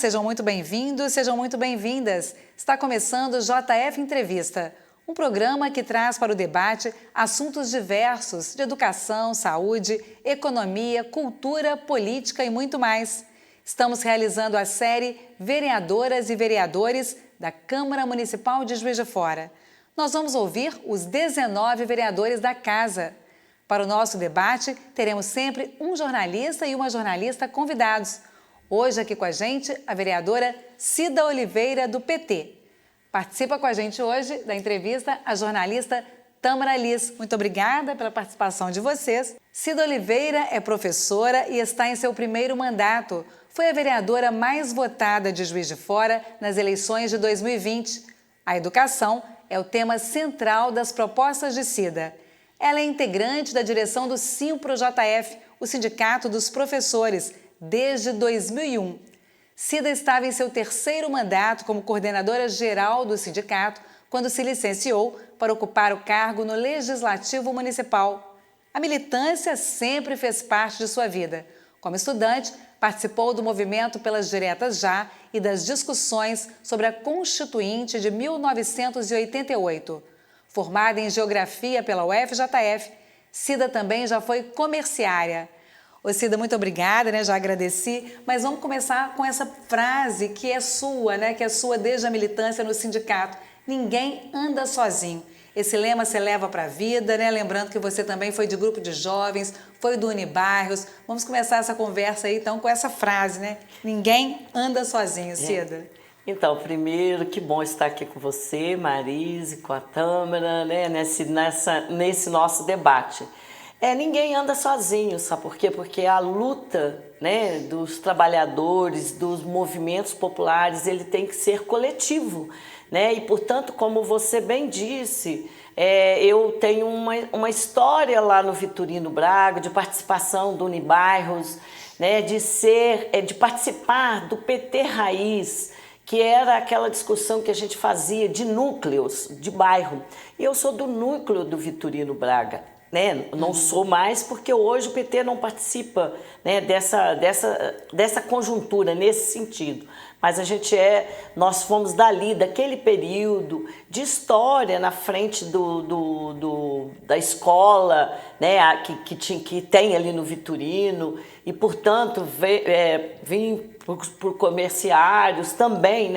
sejam muito bem-vindos, sejam muito bem-vindas. Está começando o JF Entrevista, um programa que traz para o debate assuntos diversos de educação, saúde, economia, cultura, política e muito mais. Estamos realizando a série Vereadoras e Vereadores da Câmara Municipal de Juiz de Fora. Nós vamos ouvir os 19 vereadores da Casa. Para o nosso debate, teremos sempre um jornalista e uma jornalista convidados. Hoje aqui com a gente, a vereadora Cida Oliveira, do PT. Participa com a gente hoje da entrevista a jornalista Tâmara Liz. Muito obrigada pela participação de vocês. Cida Oliveira é professora e está em seu primeiro mandato. Foi a vereadora mais votada de Juiz de Fora nas eleições de 2020. A educação é o tema central das propostas de Cida. Ela é integrante da direção do Simpro-JF, o Sindicato dos Professores, desde 2001. Cida estava em seu terceiro mandato como coordenadora geral do sindicato, quando se licenciou para ocupar o cargo no Legislativo Municipal. A militância sempre fez parte de sua vida. Como estudante, participou do movimento pelas Diretas Já e das discussões sobre a Constituinte de 1988. Formada em Geografia pela UFJF, Cida também já foi comerciária. Ô Cida, muito obrigada, já agradeci, mas vamos começar com essa frase que é sua, que é sua desde a militância no sindicato. Ninguém anda sozinho. Esse lema você leva para a vida, Lembrando que você também foi de grupo de jovens, foi do Unibairros. Vamos começar essa conversa aí, então, com essa frase, Ninguém anda sozinho, Cida. Então, primeiro, que bom estar aqui com você, Marise, com a Tâmara, nesse nosso debate. Ninguém anda sozinho, sabe por quê? Porque a luta, dos trabalhadores, dos movimentos populares, ele tem que ser coletivo, E, portanto, como você bem disse, eu tenho uma história lá no Vitorino Braga, de participação do Unibairros, de participar do PT Raiz, que era aquela discussão que a gente fazia de núcleos, de bairro. E eu sou do núcleo do Vitorino Braga. Não sou mais porque hoje o PT não participa dessa conjuntura, nesse sentido. Mas nós fomos daquele período de história na frente da escola, que tem ali no Vitorino, e, portanto, vim por comerciários também,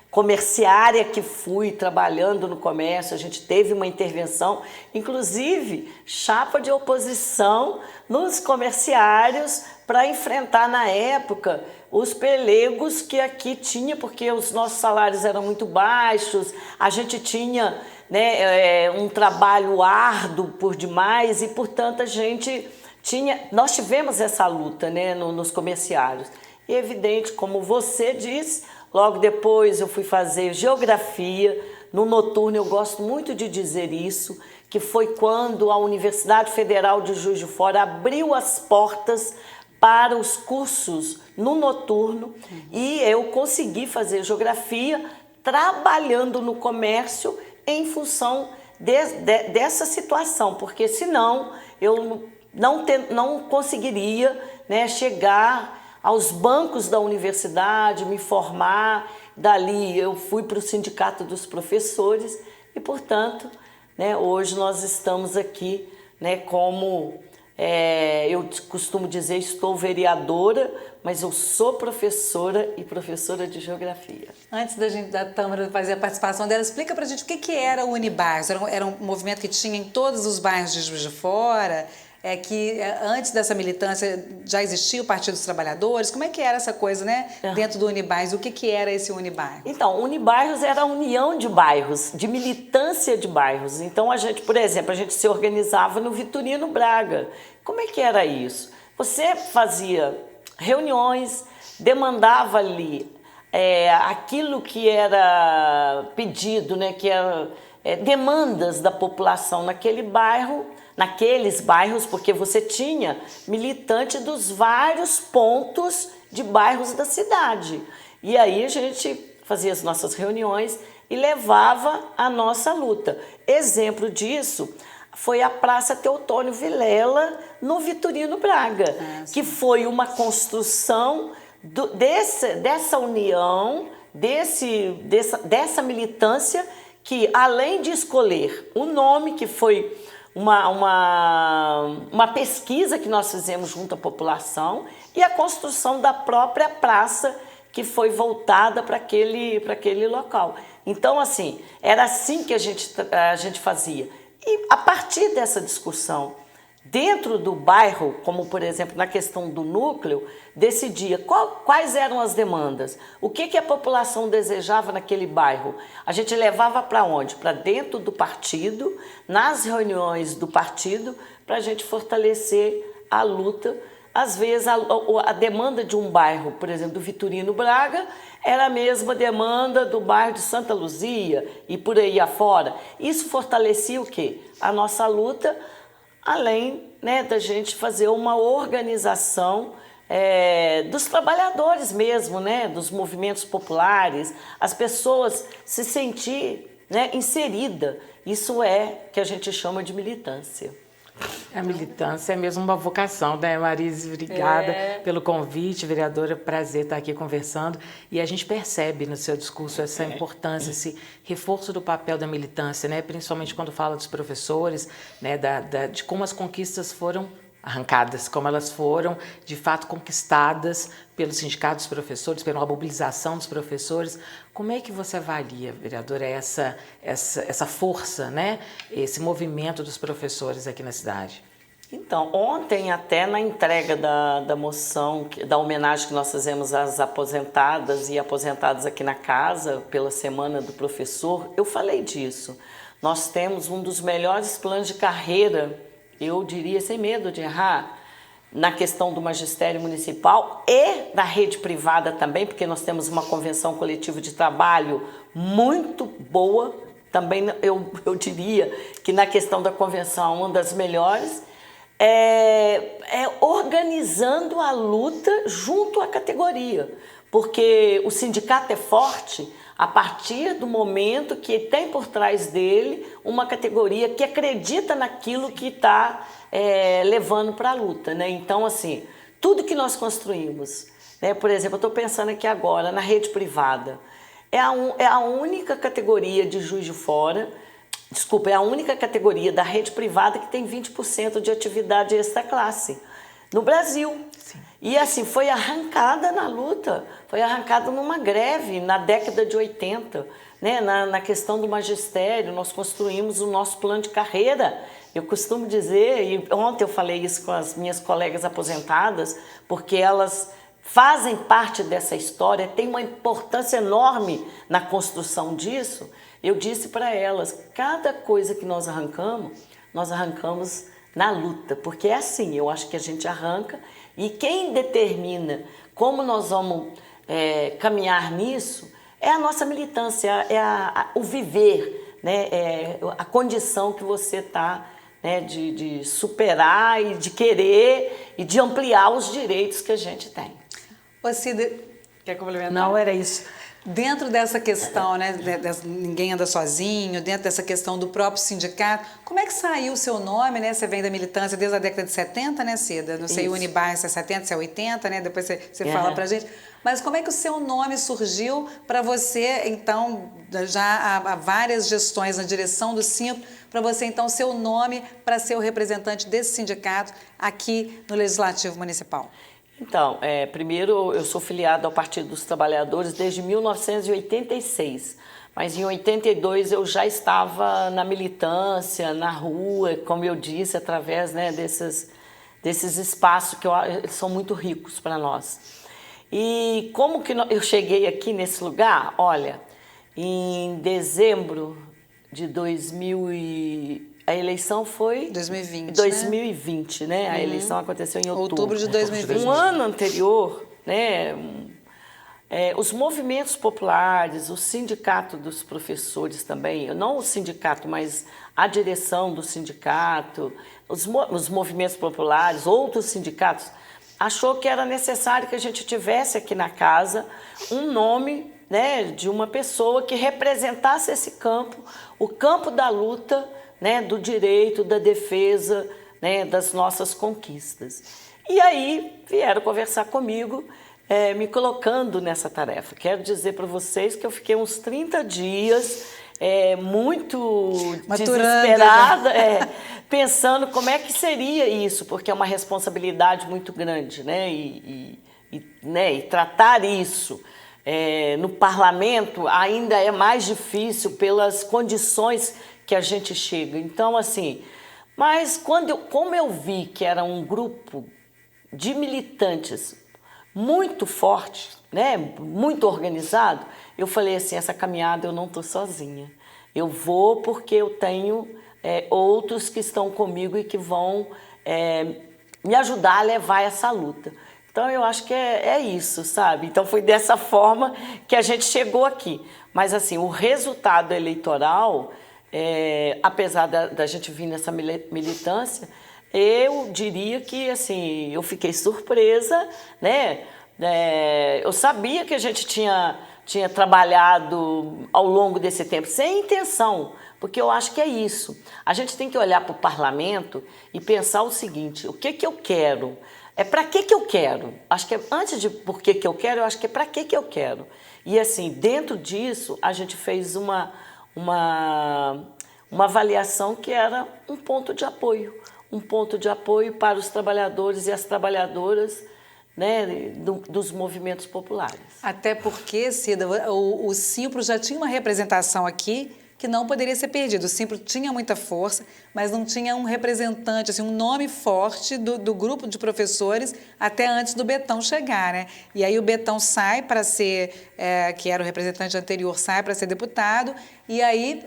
comerciária que fui, trabalhando no comércio, a gente teve uma intervenção, inclusive chapa de oposição nos comerciários para enfrentar na época os pelegos que aqui tinha, porque os nossos salários eram muito baixos, a gente tinha um trabalho árduo por demais e, portanto, nós tivemos essa luta nos comerciários. E é evidente, como você disse, logo depois eu fui fazer geografia. No noturno eu gosto muito de dizer isso, que foi quando a Universidade Federal de Juiz de Fora abriu as portas para os cursos no noturno e eu consegui fazer geografia trabalhando no comércio em função dessa situação, porque senão eu não conseguiria chegar aos bancos da universidade, me formar. Dali eu fui para o Sindicato dos Professores e, portanto, hoje nós estamos aqui como, eu costumo dizer, estou vereadora, mas eu sou professora e professora de Geografia. Antes da Tâmara fazer a participação dela, explica pra gente o que era o Unibairros. Era um movimento que tinha em todos os bairros de Juiz de Fora, que antes dessa militância já existia o Partido dos Trabalhadores. Como é que era essa coisa, dentro do Unibairros? O que era esse Unibairros? Então, o Unibairros era a união de bairros, de militância de bairros. Então, por exemplo, a gente se organizava no Vitorino Braga. Como é que era isso? Você fazia reuniões, demandava ali aquilo que era pedido, que era demandas da população naquele bairro, naqueles bairros, porque você tinha militante dos vários pontos de bairros da cidade. E aí a gente fazia as nossas reuniões e levava a nossa luta. Exemplo disso foi a Praça Teotônio Vilela, no Vitorino Braga, que foi uma construção dessa união, dessa militância que, além de escolher o nome, que foi uma pesquisa que nós fizemos junto à população, e a construção da própria praça que foi voltada para aquele local. Então, assim, era assim que a gente fazia. E a partir dessa discussão, dentro do bairro, como por exemplo na questão do núcleo, decidia quais eram as demandas, o que a população desejava naquele bairro. A gente levava para onde? Para dentro do partido, nas reuniões do partido, para a gente fortalecer a luta. Às vezes a demanda de um bairro, por exemplo, do Vitorino Braga, era a mesma demanda do bairro de Santa Luzia e por aí afora. Isso fortalecia o quê? A nossa luta, além, né, da gente fazer uma organização dos trabalhadores mesmo, né, dos movimentos populares, as pessoas se sentir, né, inserida. Isso é que a gente chama de militância. A militância é mesmo uma vocação, né, Marise? Obrigada pelo convite, vereadora. Prazer estar aqui conversando. E a gente percebe no seu discurso essa importância, esse reforço do papel da militância, né, principalmente quando fala dos professores, né, de como as conquistas foram arrancadas, como elas foram, de fato, conquistadas pelos sindicatos dos professores, pela mobilização dos professores. Como é que você avalia, vereadora, essa força, né, esse movimento dos professores aqui na cidade? Então, ontem até na entrega da moção, da homenagem que nós fizemos às aposentadas e aposentados aqui na casa, pela Semana do Professor, eu falei disso. Nós temos um dos melhores planos de carreira, eu diria sem medo de errar, na questão do magistério municipal e da rede privada também, porque nós temos uma convenção coletiva de trabalho muito boa, também eu diria que na questão da convenção uma das melhores, organizando a luta junto à categoria, porque o sindicato é forte a partir do momento que tem por trás dele uma categoria que acredita naquilo que está levando para a luta, né? Então, assim, tudo que nós construímos, né? Por exemplo, eu estou pensando aqui agora na rede privada, é a única categoria de Juiz de Fora, é a única categoria da rede privada que tem 20% de atividade extra-classe no Brasil. Sim. E assim, foi arrancada na luta, foi arrancada numa greve na década de 80, né? Na questão do magistério, nós construímos o nosso plano de carreira. Eu costumo dizer, e ontem eu falei isso com as minhas colegas aposentadas, porque elas fazem parte dessa história, tem uma importância enorme na construção disso. Eu disse para elas, cada coisa que nós arrancamos na luta, porque é assim, eu acho que a gente arranca e quem determina como nós vamos caminhar nisso é a nossa militância, o viver, né, a condição que você está, né, de superar e de querer e de ampliar os direitos que a gente tem. Ô Cida, quer complementar? Não, era isso. Dentro dessa questão, né, ninguém anda sozinho, dentro dessa questão do próprio sindicato, como é que saiu o seu nome, né? Você vem da militância desde a década de 70, né, Cida? Não sei, Unibairro, se é 70, se é 80, né? Depois você fala pra gente. Mas como é que o seu nome surgiu para você, então, já há várias gestões na direção do Simpro, para você, então, seu nome para ser o representante desse sindicato aqui no Legislativo Municipal? Então, primeiro eu sou filiado ao Partido dos Trabalhadores desde 1986, mas em 82 eu já estava na militância, na rua, como eu disse, através, né, desses espaços que são muito ricos para nós. E como que eu cheguei aqui nesse lugar? Olha, em dezembro de 2000 a eleição foi 2020, né? A eleição aconteceu em outubro de 2020. Um ano anterior, né? Os movimentos populares, o sindicato dos professores também, não o sindicato, mas a direção do sindicato, os movimentos populares, outros sindicatos, achou que era necessário que a gente tivesse aqui na casa um nome, né, de uma pessoa que representasse esse campo, o campo da luta, né, do direito, da defesa, né, das nossas conquistas. E aí vieram conversar comigo me colocando nessa tarefa. Quero dizer para vocês que eu fiquei uns 30 dias muito desesperada, pensando como é que seria isso, porque é uma responsabilidade muito grande, né? E tratar isso no parlamento ainda é mais difícil pelas condições que a gente chega. Então, assim, mas como eu vi que era um grupo de militantes muito forte, né, muito organizado, eu falei assim, essa caminhada eu não estou sozinha. Eu vou porque eu tenho outros que estão comigo e que vão me ajudar a levar essa luta. Então, eu acho que é isso, sabe? Então, foi dessa forma que a gente chegou aqui. Mas, assim, o resultado eleitoral, apesar da gente vir nessa militância, eu diria que, assim, eu fiquei surpresa, né? Eu sabia que a gente tinha trabalhado ao longo desse tempo, sem intenção, porque eu acho que é isso. A gente tem que olhar para o parlamento e pensar o seguinte, o que eu quero? Para que eu quero? Acho que antes de por que eu quero, eu acho que é para que eu quero. E, assim, dentro disso, a gente fez uma avaliação que era um ponto de apoio para os trabalhadores e as trabalhadoras, né, dos movimentos populares. Até porque, Cida, o Simpro já tinha uma representação aqui que não poderia ser perdido. O Simpro tinha muita força, mas não tinha um representante, assim, um nome forte do grupo de professores até antes do Betão chegar, né? E aí o Betão sai para ser, que era o representante anterior, sai para ser deputado, e aí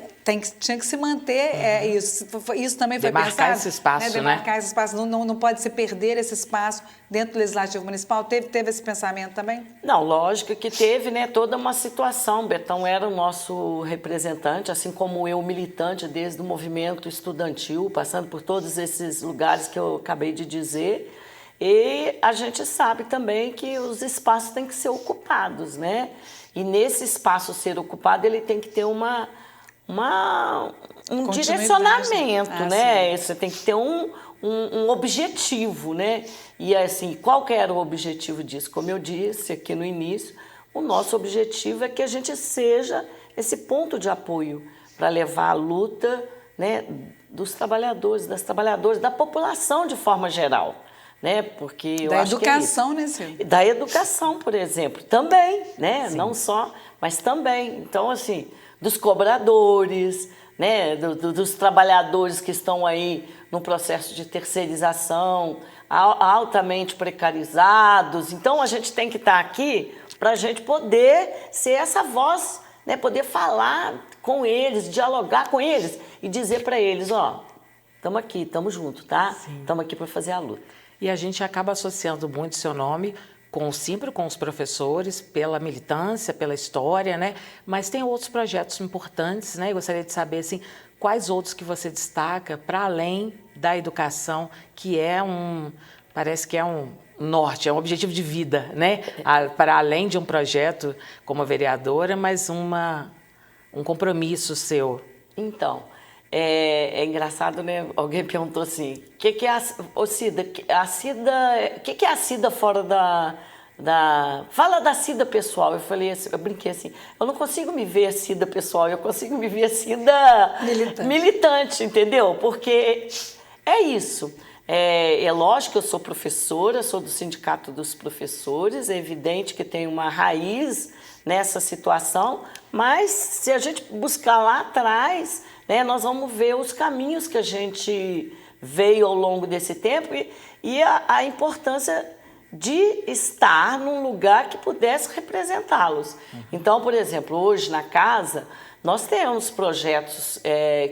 tinha que se manter isso também foi demarcar pensado. Esse espaço, demarcar esse espaço, não pode se perder esse espaço dentro do Legislativo Municipal. Teve esse pensamento também? Não, lógico que teve, né, toda uma situação. Betão era o nosso representante, assim como eu, militante desde o movimento estudantil, passando por todos esses lugares que eu acabei de dizer. E a gente sabe também que os espaços têm que ser ocupados, né? E nesse espaço ser ocupado, ele tem que ter um direcionamento, né? Você tem que ter um objetivo, né? E assim, qual que era o objetivo disso? Como eu disse aqui no início, o nosso objetivo é que a gente seja esse ponto de apoio para levar a luta, né, dos trabalhadores, das trabalhadoras, da população de forma geral. Né? Porque eu acho educação, que né, Silvia? Da educação, por exemplo, também, né? Sim. Não só, mas também. Então, assim, dos cobradores, né? Dos trabalhadores que estão aí no processo de terceirização, altamente precarizados. Então, a gente tem que estar aqui para a gente poder ser essa voz, né? Poder falar com eles, dialogar com eles e dizer para eles, ó, estamos aqui, estamos juntos, tá? Estamos aqui para fazer a luta. E a gente acaba associando muito seu nome com o Simpro, com os professores, pela militância, pela história, né? Mas tem outros projetos importantes, né? Eu gostaria de saber, assim, quais outros que você destaca para além da educação, que parece que é um norte, é um objetivo de vida, né? Para além de um projeto como vereadora, mas um compromisso seu. Então, é engraçado, né? Alguém perguntou assim, o que é a Cida? O que é a Cida fora fala da Cida pessoal. Eu falei assim, eu brinquei assim, eu não consigo me ver Cida pessoal, eu consigo me ver Cida militante, entendeu? Porque é isso. É lógico que eu sou professora, sou do Sindicato dos Professores, é evidente que tem uma raiz nessa situação, mas se a gente buscar lá atrás, né, nós vamos ver os caminhos que a gente veio ao longo desse tempo e a importância de estar num lugar que pudesse representá-los. Então, por exemplo, hoje na casa, nós temos projetos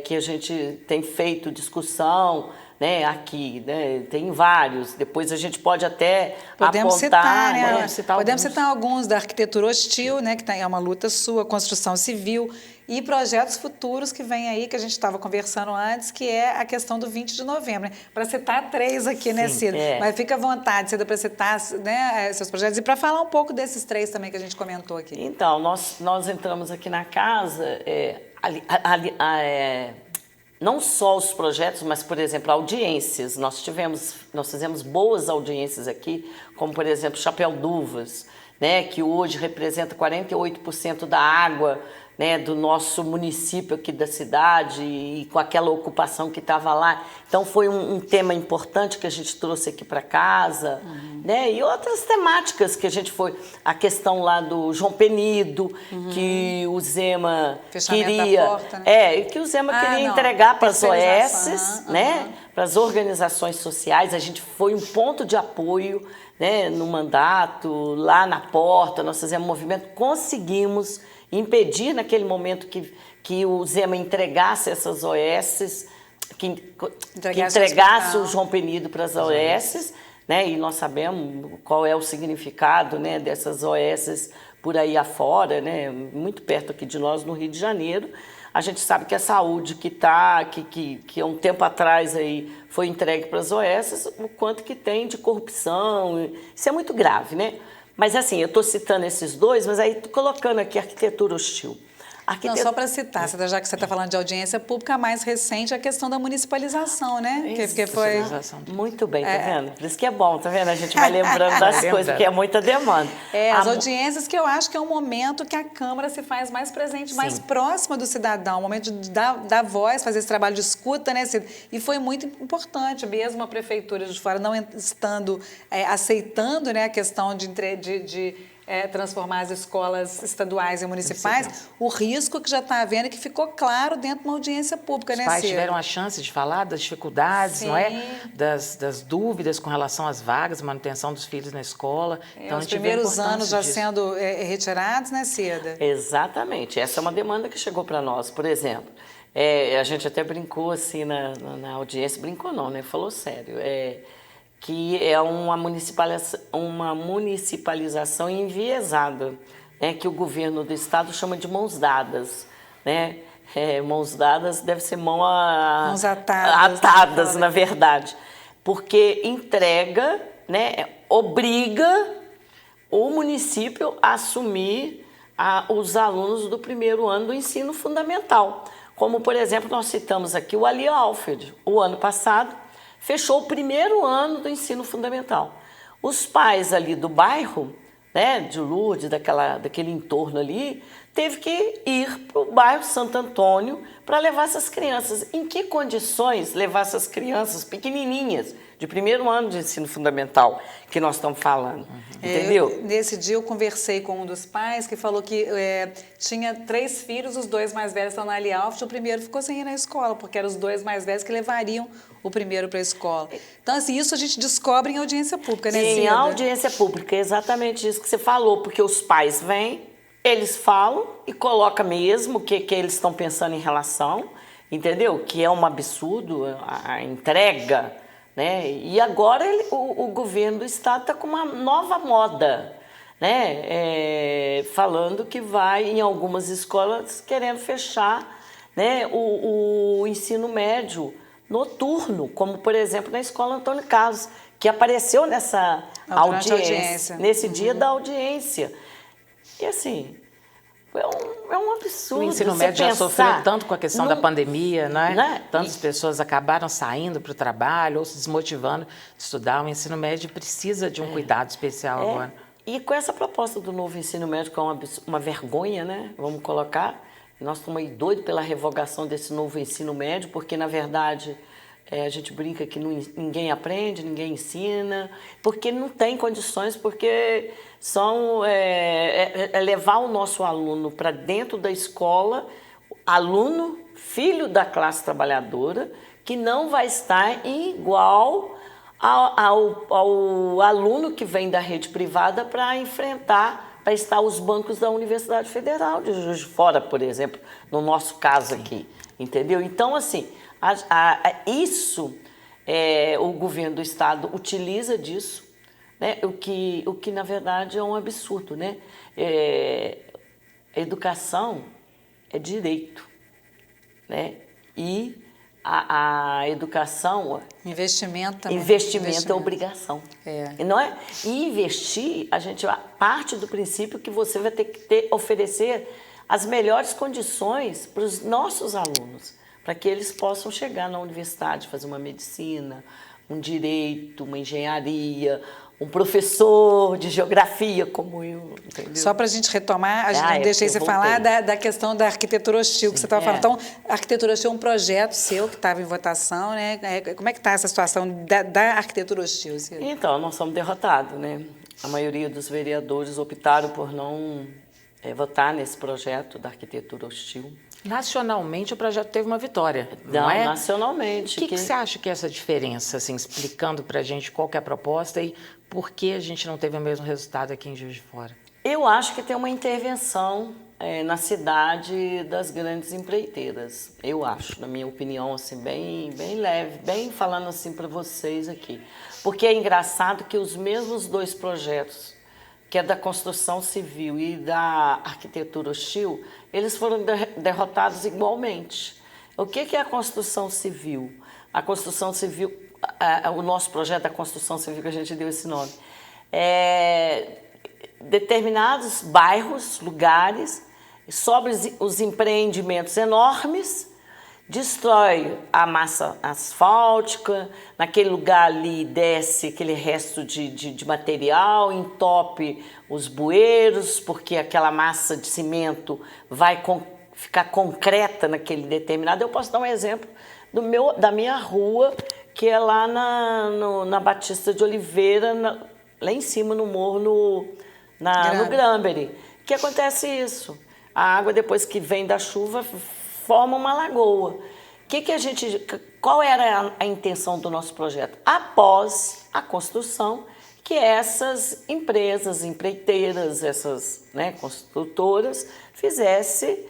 que a gente tem feito discussão, né, aqui, né, tem vários. Depois a gente pode até podemos apontar, citar, né? Podemos citar alguns da arquitetura hostil, né, que é uma luta sua, construção civil e projetos futuros que vem aí, que a gente estava conversando antes, que é a questão do 20 de novembro. Né? Para citar 3 aqui, né, Cida? Mas fica à vontade, Cida, para citar, né, seus projetos e para falar um pouco desses 3 também que a gente comentou aqui. Então, nós entramos aqui na casa, não só os projetos, mas, por exemplo, audiências. Nós fizemos boas audiências aqui, como, por exemplo, Chapéu d'Uvas, né, que hoje representa 48% da água, né, do nosso município aqui da cidade, e com aquela ocupação que estava lá. Então foi um tema importante que a gente trouxe aqui para casa, né, e outras temáticas que a gente foi, a questão lá do João Penido, que o Zema queria, da porta, né? que o Zema queria entregar para as OS, né, para as organizações sociais. A gente foi um ponto de apoio, né, no mandato, lá na porta, nós fizemos movimento, conseguimos impedir naquele momento que o Zema entregasse essas OS, que entregasse o João Penido para as OS, né? E nós sabemos qual é o significado, né, dessas OS por aí afora, né? Muito perto aqui de nós, no Rio de Janeiro. A gente sabe que a saúde que há um tempo atrás aí foi entregue para as OS, o quanto que tem de corrupção, isso é muito grave, né? Mas assim, eu estou citando esses dois, mas aí estou colocando aqui arquitetura hostil. Não, só para citar, já que você está falando de audiência pública, a mais recente é a questão da municipalização, né? Que foi... Muito bem, tá vendo? Por isso que é bom, tá vendo? A gente vai lembrando das coisas, porque é muita demanda. As audiências que eu acho que é um momento que a Câmara se faz mais presente, mais próxima do cidadão, o momento de dar voz, fazer esse trabalho de escuta, né, Cida? E foi muito importante, mesmo a Prefeitura de Fora não estando aceitando, né, a questão de transformar as escolas estaduais e municipais, o risco que já está havendo e que ficou claro dentro de uma audiência pública, né, Cida? Os pais tiveram a chance de falar das dificuldades, não é? Das dúvidas com relação às vagas, manutenção dos filhos na escola. Então, os primeiros anos já sendo retirados, né, Cida? Exatamente. Essa é uma demanda que chegou para nós. Por exemplo, a gente até brincou assim na audiência, brincou não, né? Falou sério. Que é uma municipalização enviesada, né, que o governo do estado chama de mãos dadas, né? Mãos dadas deve ser mãos atadas, na verdade, porque entrega, né, obriga o município a assumir os alunos do primeiro ano do ensino fundamental. Como, por exemplo, nós citamos aqui o Ali Alfred, o ano passado, fechou o primeiro ano do ensino fundamental. Os pais ali do bairro, né, de Lourdes, daquele entorno ali, teve que ir para o bairro Santo Antônio para levar essas crianças. Em que condições levar essas crianças pequenininhas, de primeiro ano de ensino fundamental, que nós estamos falando, entendeu? Nesse dia eu conversei com um dos pais que falou que tinha 3 filhos, os 2 mais velhos estão na Ali Alfred, o primeiro ficou sem ir na escola, porque eram os 2 mais velhos que levariam o primeiro para a escola. Então, assim, isso a gente descobre em audiência pública, né, Cida? Em audiência pública, é exatamente isso que você falou, porque os pais vêm, eles falam e colocam mesmo o que eles estão pensando em relação, entendeu? Que é um absurdo a entrega, né? E agora o governo do estado está com uma nova moda, né? Falando que vai, em algumas escolas, querendo fechar, né, o ensino médio noturno, como, por exemplo, na Escola Antônio Carlos, que apareceu nessa audiência, nesse dia da audiência. E assim, é um absurdo. O ensino médio já sofreu tanto com a questão da pandemia, né? Tantas pessoas acabaram saindo para o trabalho ou se desmotivando de estudar. O ensino médio precisa de um cuidado especial agora. E com essa proposta do novo ensino médio, que é uma vergonha, né? Vamos colocar, nós estamos aí doidos pela revogação desse novo ensino médio, porque, na verdade, a gente brinca que ninguém aprende, ninguém ensina, porque não tem condições, porque levar o nosso aluno para dentro da escola, aluno, filho da classe trabalhadora, que não vai estar igual ao aluno que vem da rede privada para estar os bancos da Universidade Federal de Juiz de Fora, por exemplo, no nosso caso aqui, entendeu? Então, assim, o governo do estado utiliza disso, né? O que na verdade é um absurdo, né? A educação é direito, né? E a educação... Investimento também. Investimento é obrigação. Não é? E investir, a gente parte do princípio que você vai ter que oferecer as melhores condições para os nossos alunos. para que eles possam chegar na universidade, fazer uma medicina, um direito, uma engenharia, um professor de geografia como eu, entendeu? Só para a gente retomar, não deixei você falar da questão da arquitetura hostil que você estava falando. Então, a arquitetura hostil é um projeto seu que estava em votação, né? Como é que está essa situação da arquitetura hostil, Cida? Então, nós somos derrotados, né? A maioria dos vereadores optaram por não votar nesse projeto da arquitetura hostil. Nacionalmente, o projeto teve uma vitória, não é? Nacionalmente. O que você acha que é essa diferença, assim, explicando para a gente qual que é a proposta e por que a gente não teve o mesmo resultado aqui em Juiz de Fora? Eu acho que tem uma intervenção na cidade das grandes empreiteiras. Eu acho, na minha opinião, assim, bem leve, bem falando assim para vocês aqui. Porque é engraçado que os mesmos dois projetos, que é da construção civil e da arquitetura hostil, eles foram derrotados igualmente. O que é a construção civil? A construção civil, o nosso projeto da construção civil, que a gente deu esse nome, determinados bairros, lugares, sobre os empreendimentos enormes, destrói a massa asfáltica, naquele lugar ali desce aquele resto de material, entope os bueiros, porque aquela massa de cimento vai ficar concreta naquele determinado. Eu posso dar um exemplo da minha rua, que é lá na Batista de Oliveira, lá em cima no morro, no Granbury. Que acontece isso? A água, depois que vem da chuva, forma uma lagoa. Qual era a intenção do nosso projeto? Após a construção, que essas empresas, empreiteiras, essas construtoras, fizessem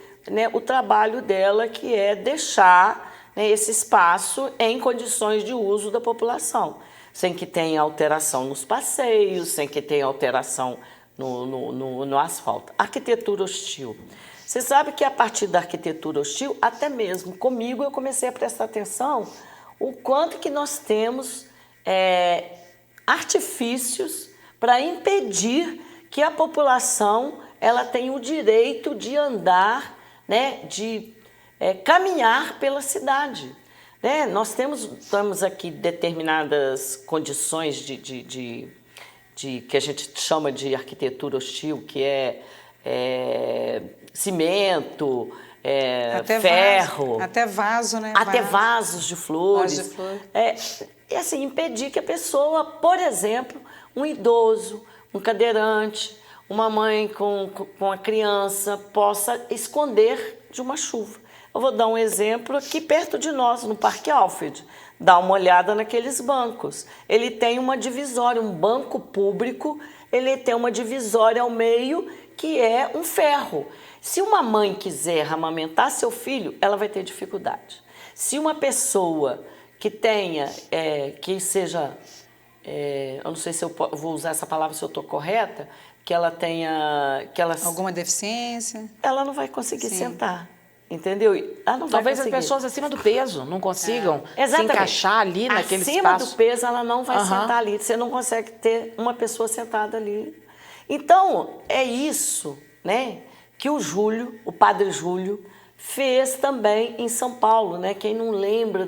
o trabalho dela, que é deixar esse espaço em condições de uso da população, sem que tenha alteração nos passeios, sem que tenha alteração no asfalto. Arquitetura hostil. Você sabe que a partir da arquitetura hostil, até mesmo comigo, eu comecei a prestar atenção o quanto que nós temos artifícios para impedir que a população ela tenha o direito de andar, de caminhar pela cidade. Nós temos aqui determinadas condições que a gente chama de arquitetura hostil, que é cimento, ferro. Até vaso, né? Até vasos de flores. Vaso de flor. E assim, impedir que a pessoa, por exemplo, um idoso, um cadeirante, uma mãe com a criança, possa esconder de uma chuva. Eu vou dar um exemplo aqui perto de nós, no Parque Alfred. Dá uma olhada naqueles bancos. Ele tem uma divisória, um banco público, ele tem uma divisória ao meio, que é um ferro. Se uma mãe quiser amamentar seu filho, ela vai ter dificuldade. Se uma pessoa que tenha, que seja, eu não sei se eu vou usar essa palavra, se eu estou correta, que ela tenha... alguma deficiência? Ela não vai conseguir sentar. Entendeu? Ela não Talvez vai as pessoas acima do peso não consigam se encaixar ali naquele espaço. Acima do peso, ela não vai sentar ali. Você não consegue ter uma pessoa sentada ali. Então, é isso, que o padre Júlio, fez também em São Paulo. Quem não lembra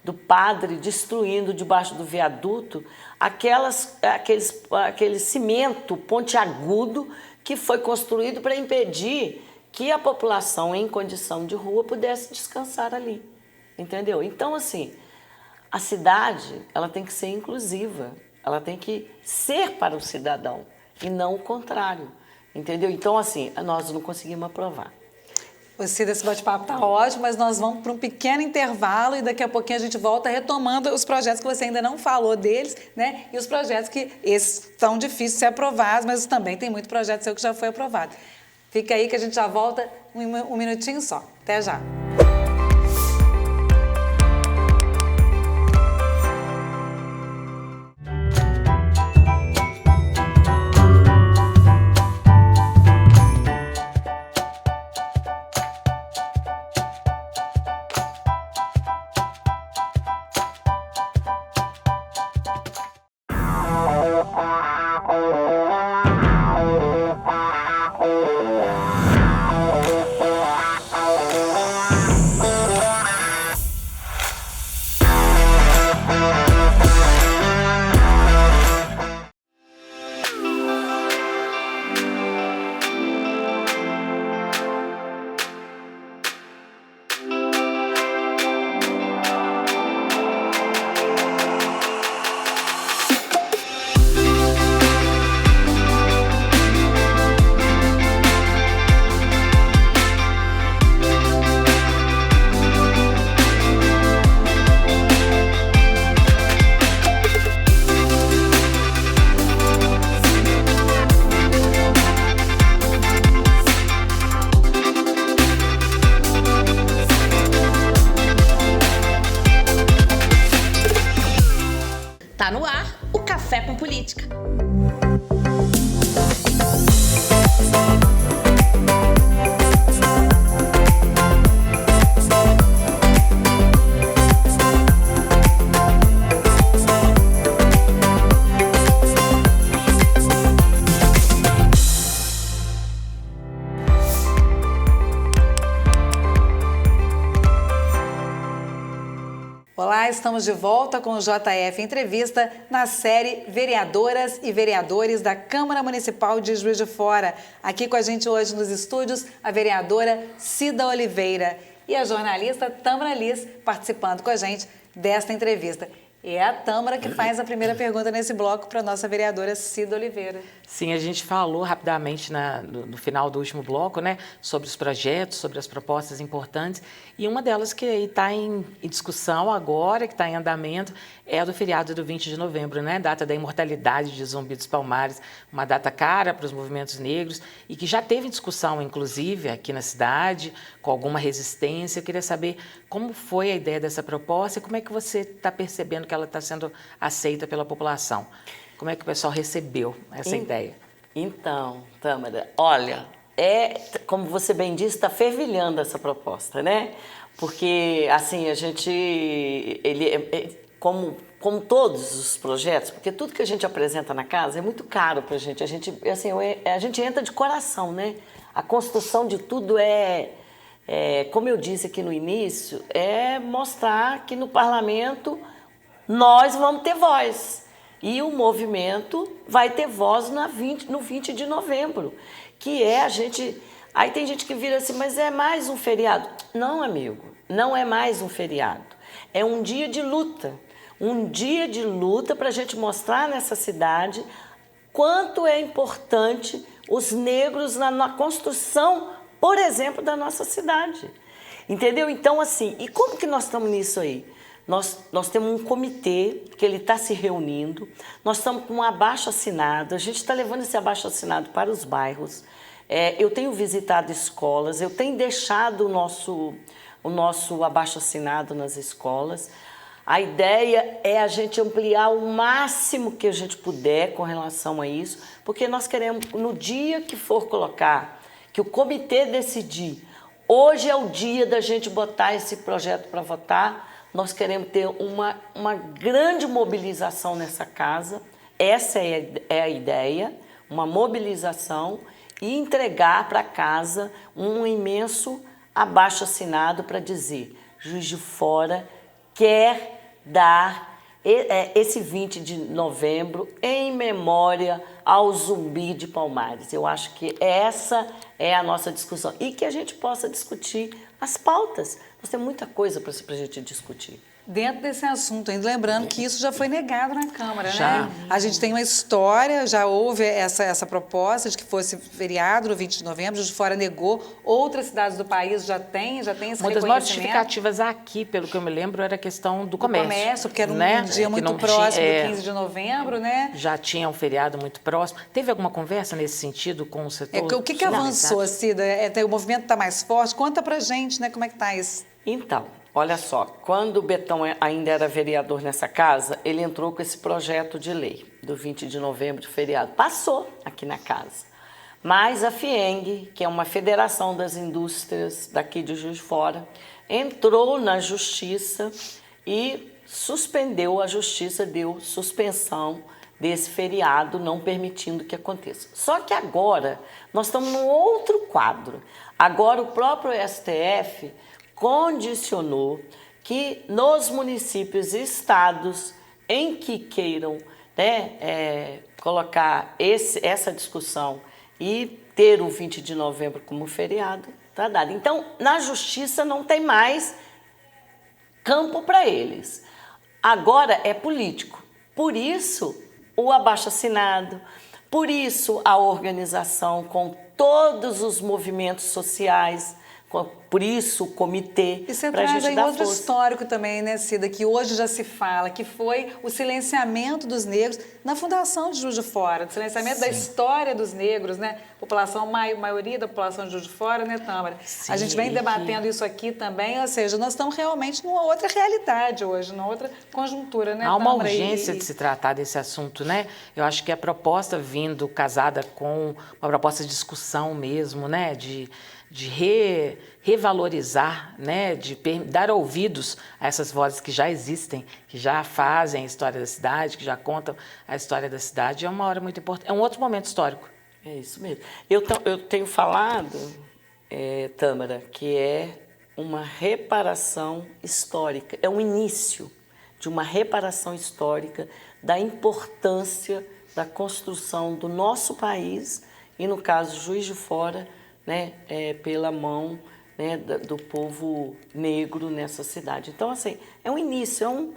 do padre destruindo debaixo do viaduto aquele cimento pontiagudo que foi construído para impedir que a população em condição de rua pudesse descansar ali, entendeu? Então, assim, a cidade, ela tem que ser inclusiva, ela tem que ser para o cidadão e não o contrário, entendeu? Então, assim, nós não conseguimos aprovar. Cida, esse bate-papo está ótimo, mas nós vamos para um pequeno intervalo e daqui a pouquinho a gente volta retomando os projetos que você ainda não falou deles, e os projetos que esses são difíceis de ser aprovados, mas também tem muito projeto seu que já foi aprovado. Fica aí que a gente já volta um minutinho só. Até já. Tá no ar o Café com Política. Olá, estamos de volta com o JF Entrevista na série Vereadoras e Vereadores da Câmara Municipal de Juiz de Fora. Aqui com a gente hoje nos estúdios a vereadora Cida Oliveira e a jornalista Tâmara Liz participando com a gente desta entrevista. E é a Tâmara que faz a primeira pergunta nesse bloco para a nossa vereadora Cida Oliveira. Sim, a gente falou rapidamente no final do último bloco, né, sobre os projetos, sobre as propostas importantes, e uma delas que está em discussão agora, que está em andamento, é a do feriado do 20 de novembro, né, data da imortalidade de Zumbi dos Palmares, uma data cara para os movimentos negros e que já teve discussão, inclusive, aqui na cidade, com alguma resistência. Eu queria saber como foi a ideia dessa proposta e como é que você está percebendo que ela está sendo aceita pela população. Como é que o pessoal recebeu essa ideia? Então, Tâmara, olha, como você bem disse, está fervilhando essa proposta, né? Porque, assim, a gente, como todos os projetos, porque tudo que a gente apresenta na casa é muito caro para a gente, assim, a gente entra de coração, né? A construção de tudo como eu disse aqui no início, é mostrar que no parlamento nós vamos ter voz. E o movimento vai ter voz no 20 de novembro, que a gente... Aí tem gente que vira assim, mas é mais um feriado. Não, amigo, não é mais um feriado. É um dia de luta. Um dia de luta para a gente mostrar nessa cidade quanto é importante os negros na construção, por exemplo, da nossa cidade. Entendeu? Então, assim, e como que nós estamos nisso aí? Nós temos um comitê que ele está se reunindo, nós estamos com um abaixo-assinado, a gente está levando esse abaixo-assinado para os bairros, eu tenho visitado escolas, eu tenho deixado o nosso abaixo-assinado nas escolas. A ideia é a gente ampliar o máximo que a gente puder com relação a isso, porque nós queremos, no dia que for colocar, que o comitê decidir, hoje é o dia da gente botar esse projeto para votar. Nós queremos ter uma grande mobilização nessa casa, essa é a ideia, uma mobilização e entregar para casa um imenso abaixo-assinado para dizer: Juiz de Fora quer dar esse 20 de novembro em memória ao Zumbi de Palmares. Eu acho que essa é a nossa discussão e que a gente possa discutir as pautas. Nós temos muita coisa para a gente discutir. Dentro desse assunto, ainda lembrando que isso já foi negado na Câmara, Já. né? A gente tem uma história, já houve essa proposta de que fosse feriado no 20 de novembro, Juiz de Fora negou, outras cidades do país já tem esse reconhecimento. Uma das maiores justificativas aqui, pelo que eu me lembro, era a questão do comércio. Do comércio, porque era um né? dia muito próximo do 15 de novembro, né? Já tinha um feriado muito próximo. Teve alguma conversa nesse sentido com o setor? O que avançou, Cida? O movimento está mais forte? Conta pra gente, né? Como é que está isso? Então, olha só, quando o Betão ainda era vereador nessa casa, ele entrou com esse projeto de lei do 20 de novembro de feriado. Passou aqui na casa. Mas a FIENG, que é uma federação das indústrias daqui de Juiz de Fora, entrou na justiça e suspendeu, a justiça deu suspensão desse feriado, não permitindo que aconteça. Só que agora nós estamos num outro quadro. Agora o próprio STF condicionou que nos municípios e estados em que queiram, né, colocar essa discussão e ter o 20 de novembro como feriado, está dado. Então, na justiça não tem mais campo para eles. Agora é político. Por isso, o abaixo-assinado, por isso a organização com todos os movimentos sociais Por isso o comitê, E você para a traz gente aí dar outro força. histórico também, né, Cida, que hoje já se fala, que foi o silenciamento dos negros na fundação de Juiz de Fora, o silenciamento da história dos negros, né? População, maioria da população de Juiz de Fora, né, Tâmara? A gente vem debatendo isso aqui também, ou seja, nós estamos realmente numa outra realidade hoje, numa outra conjuntura, né, Há uma Tâmara? urgência de se tratar desse assunto, né? Eu acho que a proposta vindo casada com uma proposta de discussão mesmo, né? De revalorizar, né? De dar ouvidos a essas vozes que já existem, que já fazem a história da cidade, que já contam a história da cidade, é uma hora muito importante, é um outro momento histórico. É isso mesmo. Eu tenho falado, Tâmara, que é uma reparação histórica, é um início de uma reparação histórica da importância da construção do nosso país e, no caso, Juiz de Fora, né, pela mão, né, do povo negro nessa cidade. Então, assim, é um início,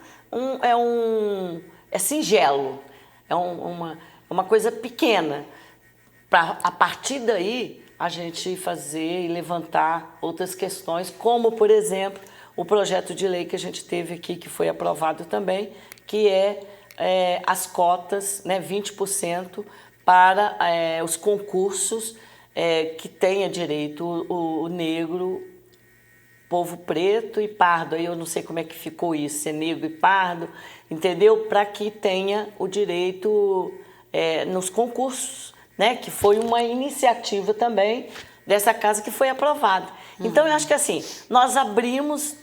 é singelo, é uma coisa pequena, para a partir daí a gente fazer e levantar outras questões, como, por exemplo, o projeto de lei que a gente teve aqui, que foi aprovado também, que as cotas, né, 20% para os concursos que tenha direito o negro, povo preto e pardo. Aí eu não sei como é que ficou isso, se é negro e pardo, entendeu? Para que tenha o direito nos concursos, né? Que foi uma iniciativa também dessa casa que foi aprovada. Então, eu acho que assim, nós abrimos,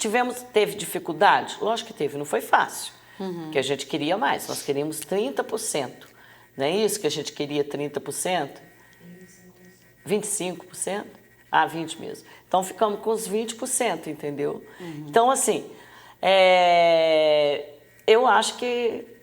teve dificuldade? Lógico que teve, não foi fácil, porque a gente queria mais, nós queríamos 30%. Não é isso que a gente queria, 30%? 25%? Ah, 20% mesmo. Então, ficamos com os 20%, entendeu? Então, assim, eu acho que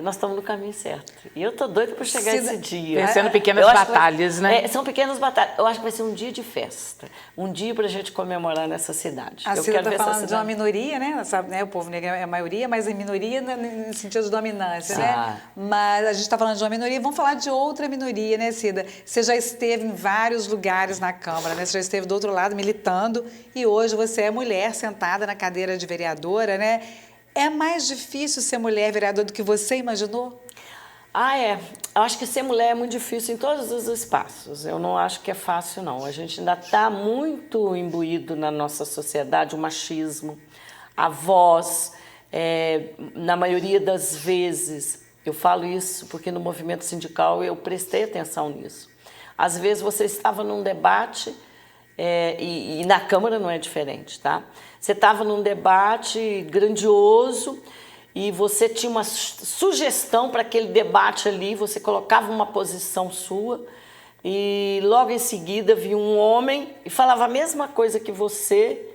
nós estamos no caminho certo. E eu tô doida para chegar esse dia. Vencendo pequenas batalhas, né? São pequenas batalhas. Eu acho que vai ser um dia de festa. Um dia para a gente comemorar nessa cidade. A Eu Cida quero ver está essa falando de uma cidade. minoria, né? Sabe, né? O povo negro é a maioria, mas em minoria no sentido de dominância, né? Mas a gente está falando de uma minoria, vamos falar de outra minoria, né, Cida? Você já esteve em vários lugares na Câmara, né? Você já esteve do outro lado militando e hoje você é mulher sentada na cadeira de vereadora, né? É mais difícil ser mulher vereadora do que você imaginou? Eu acho que ser mulher é muito difícil em todos os espaços. Eu não acho que é fácil, não. A gente ainda está muito imbuído na nossa sociedade o machismo, a voz. Na maioria das vezes, eu falo isso porque no movimento sindical eu prestei atenção nisso. Às vezes você estava num debate, e na Câmara não é diferente, tá? Você estava num debate grandioso e você tinha uma sugestão para aquele debate ali, você colocava uma posição sua e logo em seguida vinha um homem e falava a mesma coisa que você.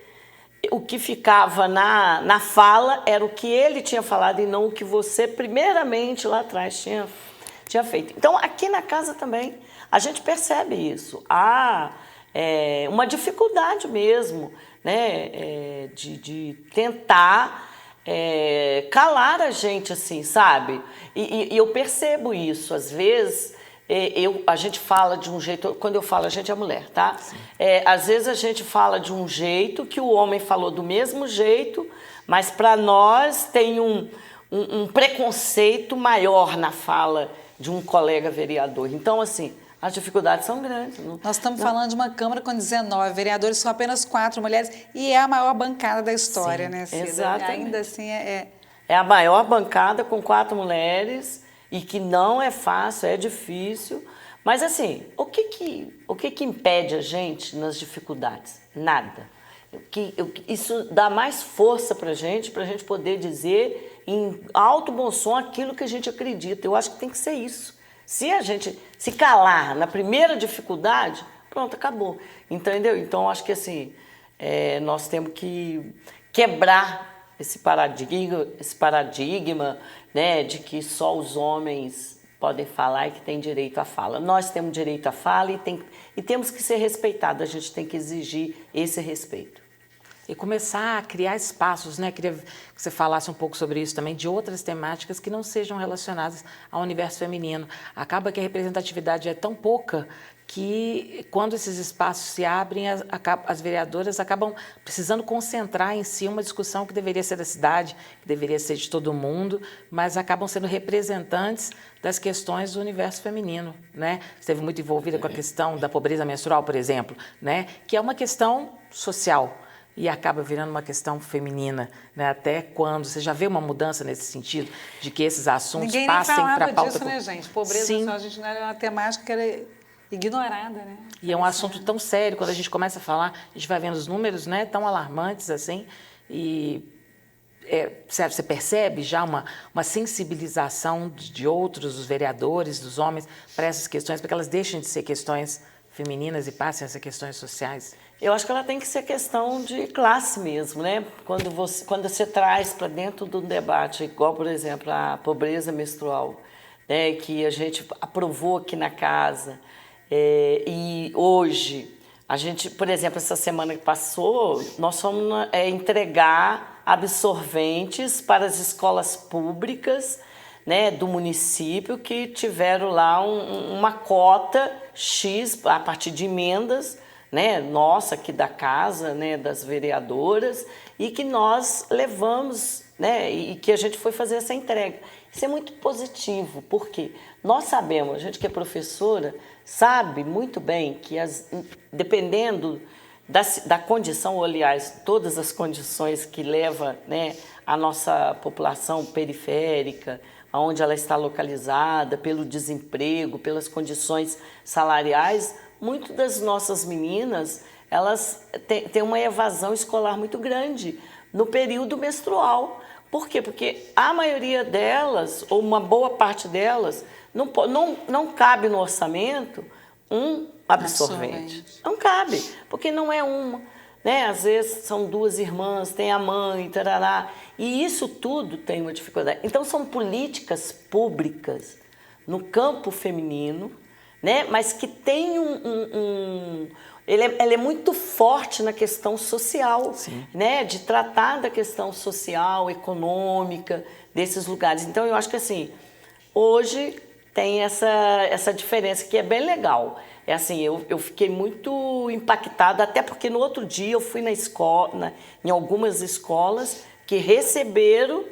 O que ficava na fala era o que ele tinha falado e não o que você primeiramente lá atrás tinha feito. Então aqui na casa também a gente percebe isso. Há uma dificuldade mesmo, né, de tentar calar a gente, assim, sabe? E eu percebo isso. Às vezes, a gente fala de um jeito... Quando eu falo, a gente é mulher, tá? Às vezes a gente fala de um jeito que o homem falou do mesmo jeito, mas para nós tem um preconceito maior na fala de um colega vereador. Então, assim... As dificuldades são grandes. Nós estamos falando de uma Câmara com 19 vereadores, são apenas 4 mulheres, e é a maior bancada da história, Sim, né, Cida? exatamente. Ainda assim É a maior bancada com 4 mulheres, e que não é fácil, é difícil. Mas, assim, o que impede a gente nas dificuldades? Nada. Isso dá mais força para a gente poder dizer em alto bom som aquilo que a gente acredita. Eu acho que tem que ser isso. Se a gente se calar na primeira dificuldade, pronto, acabou. Entendeu? Então, acho que assim, nós temos que quebrar esse paradigma, né, de que só os homens podem falar e que têm direito à fala. Nós temos direito à fala e temos que ser respeitados, a gente tem que exigir esse respeito. e começar a criar espaços, né? Queria que você falasse um pouco sobre isso também, de outras temáticas que não sejam relacionadas ao universo feminino. Acaba que a representatividade é tão pouca que, quando esses espaços se abrem, as vereadoras acabam precisando concentrar em si uma discussão que deveria ser da cidade, que deveria ser de todo mundo, mas acabam sendo representantes das questões do universo feminino, né? Esteve muito envolvida com a questão da pobreza menstrual, por exemplo, né? Que é uma questão social e acaba virando uma questão feminina, né? Até quando você já vê uma mudança nesse sentido, de que esses assuntos passem para a pauta... Disso, né, gente? Pobreza Sim. menstrual, a gente não era uma temática que era ignorada, né? E é um assunto tão sério, quando a gente começa a falar, a gente vai vendo os números, né, tão alarmantes assim, e você percebe já uma sensibilização de outros, dos vereadores, dos homens, para essas questões, para que elas deixem de ser questões femininas e passem a ser questões sociais? Eu acho que ela tem que ser questão de classe mesmo, né? Quando você traz para dentro do debate, igual, por exemplo, a pobreza menstrual, né, que a gente aprovou aqui na casa, e hoje, a gente, por exemplo, essa semana que passou, nós fomos entregar absorventes para as escolas públicas, né, do município que tiveram lá uma cota X a partir de emendas, né, nossa aqui da casa, né, das vereadoras, e que nós levamos, né, e que a gente foi fazer essa entrega. Isso é muito positivo, porque nós sabemos, a gente que é professora, sabe muito bem que, dependendo da condição, ou aliás, todas as condições que levam, né, a nossa população periférica, onde ela está localizada, pelo desemprego, pelas condições salariais, muitas das nossas meninas, elas têm uma evasão escolar muito grande no período menstrual. Por quê? Porque a maioria delas, ou uma boa parte delas, não cabe no orçamento um absorvente. Não cabe, porque não é uma. Né? Às vezes são duas irmãs, tem a mãe, tarará, e isso tudo tem uma dificuldade. Então são políticas públicas no campo feminino, né? Mas que tem ela é muito forte na questão social, né? De tratar da questão social, econômica, desses lugares. Então eu acho que assim, hoje tem essa diferença que é bem legal. É assim, eu fiquei muito impactada, até porque no outro dia eu fui na escola, em algumas escolas que receberam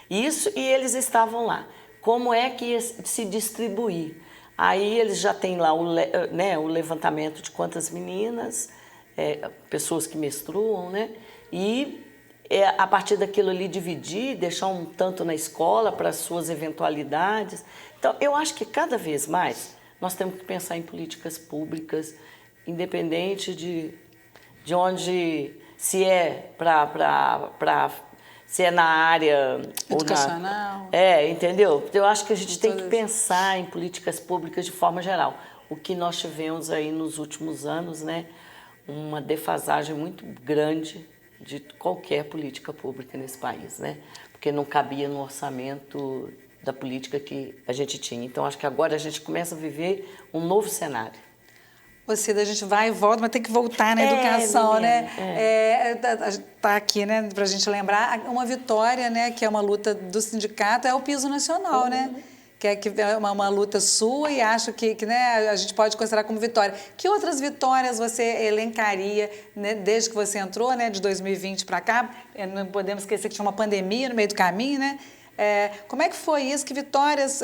isso e eles estavam lá. Como é que ia se distribuir? Aí eles já têm lá o levantamento de quantas meninas, pessoas que menstruam, né? E a partir daquilo ali dividir, deixar um tanto na escola para as suas eventualidades. Então, eu acho que cada vez mais nós temos que pensar em políticas públicas, independente de onde, se é se é na área educacional. Entendeu? Eu acho que a gente tem que pensar em políticas públicas de forma geral. O que nós tivemos aí nos últimos anos, né, uma defasagem muito grande de qualquer política pública nesse país, né? Porque não cabia no orçamento da política que a gente tinha. Então, acho que agora a gente começa a viver um novo cenário. Cida, a gente vai e volta, mas tem que voltar na educação, né? Tá aqui, né, pra gente lembrar, uma vitória, né, que é uma luta do sindicato, é o piso nacional, né? Que é uma luta sua e acho que né, a gente pode considerar como vitória. Que outras vitórias você elencaria, né, desde que você entrou, né, de 2020 para cá? Não podemos esquecer que tinha uma pandemia no meio do caminho, né? Como é que foi isso? Que vitórias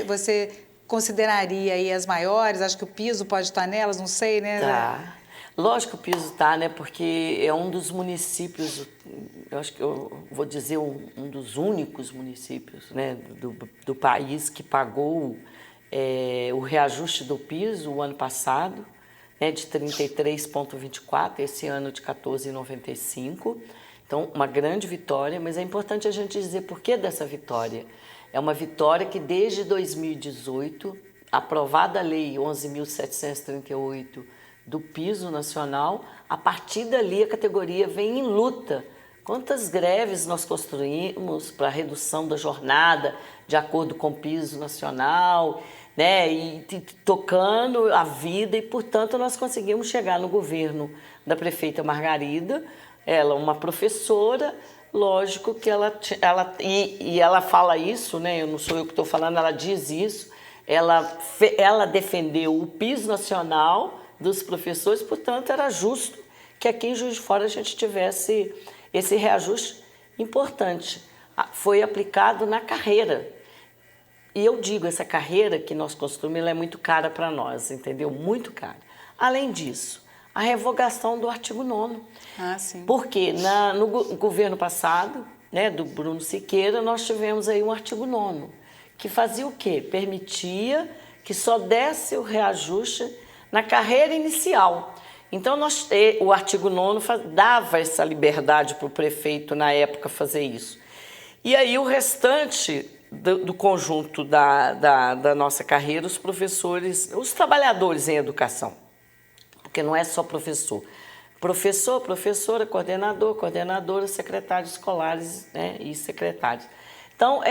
você consideraria aí as maiores? Acho que o piso pode estar nelas, não sei, né? Tá. Lógico que o piso está, né? Porque é um dos municípios, eu acho que eu vou dizer um dos únicos municípios, né, do país que pagou o reajuste do piso o ano passado, né, de 33,24, esse ano de 14,95. Então, uma grande vitória, mas é importante a gente dizer por que dessa vitória. É uma vitória que desde 2018, aprovada a Lei 11.738 do piso nacional, a partir dali a categoria vem em luta. Quantas greves nós construímos para a redução da jornada de acordo com o piso nacional, né? E tocando a vida, e portanto nós conseguimos chegar no governo da prefeita Margarida, Ela, uma professora, lógico que ela fala isso, né? Eu não sou eu que estou falando, ela diz isso. Ela defendeu o piso nacional dos professores, portanto, era justo que aqui em Juiz de Fora a gente tivesse esse reajuste importante. Foi aplicado na carreira. E eu digo, essa carreira que nós construímos, ela é muito cara para nós, entendeu? Muito cara. Além disso, a revogação do artigo 9º. Ah, sim. Porque no governo passado, né, do Bruno Siqueira, nós tivemos aí um artigo 9º, que fazia o quê? Permitia que só desse o reajuste na carreira inicial. Então, o artigo 9º dava essa liberdade para o prefeito, na época, fazer isso. E aí, o restante do conjunto da nossa carreira, os professores, os trabalhadores em educação, porque não é só professor. Professor, professora, coordenador, coordenadora, secretários escolares, né, e secretários. Então,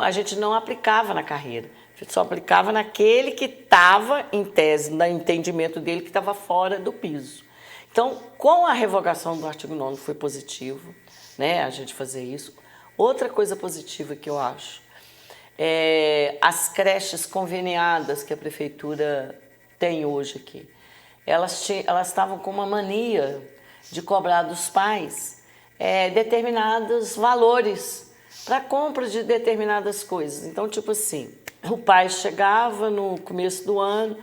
a gente não aplicava na carreira, a gente só aplicava naquele que estava, em tese, no entendimento dele, que estava fora do piso. Então, com a revogação do artigo 9º foi positivo, né, a gente fazer isso. Outra coisa positiva que eu acho as creches conveniadas que a prefeitura tem hoje aqui. Elas estavam com uma mania de cobrar dos pais determinados valores para compra de determinadas coisas. Então, tipo assim, o pai chegava no começo do ano,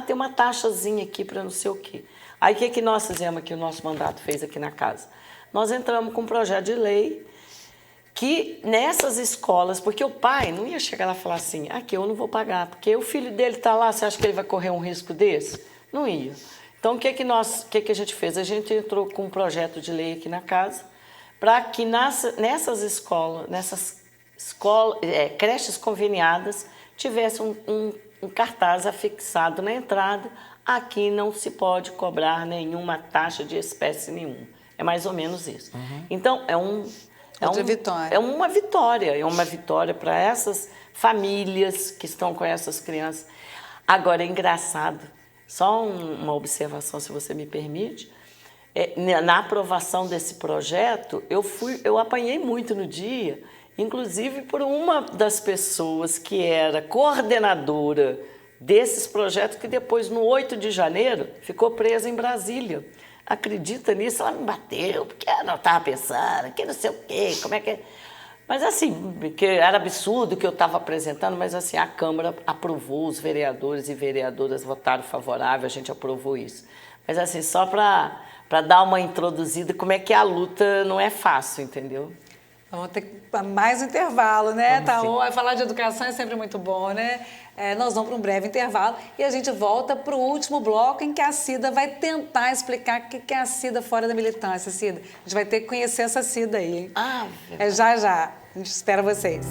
tem uma taxazinha aqui para não sei o quê. Aí, o que nós fizemos aqui, o nosso mandato fez aqui na casa? Nós entramos com um projeto de lei que nessas escolas, porque o pai não ia chegar lá e falar assim, aqui eu não vou pagar, porque o filho dele está lá, você acha que ele vai correr um risco desse? Não ia. Então, o que a gente fez? A gente entrou com um projeto de lei aqui na casa para que nessas creches conveniadas tivesse um cartaz afixado na entrada, aqui não se pode cobrar nenhuma taxa de espécie nenhuma. É mais ou menos isso. Uhum. Então, é uma vitória para essas famílias que estão com essas crianças. Agora, é engraçado, só uma observação, se você me permite, na aprovação desse projeto, eu apanhei muito no dia, inclusive por uma das pessoas que era coordenadora desses projetos, que depois, no 8 de janeiro, ficou presa em Brasília. Acredita nisso? Ela me bateu, porque ela não estava pensando, que não sei o quê, como é que é. Mas assim, que era absurdo o que eu estava apresentando, mas assim, a Câmara aprovou, os vereadores e vereadoras votaram favorável, a gente aprovou isso. Mas assim, só para dar uma introduzida, como é que a luta não é fácil, entendeu? Vamos ter mais um intervalo, né, Taô? Falar de educação é sempre muito bom, né? Nós vamos para um breve intervalo e a gente volta para o último bloco em que a Cida vai tentar explicar o que é a Cida fora da militância, Cida. A gente vai ter que conhecer essa Cida aí, hein? Já. A gente espera vocês.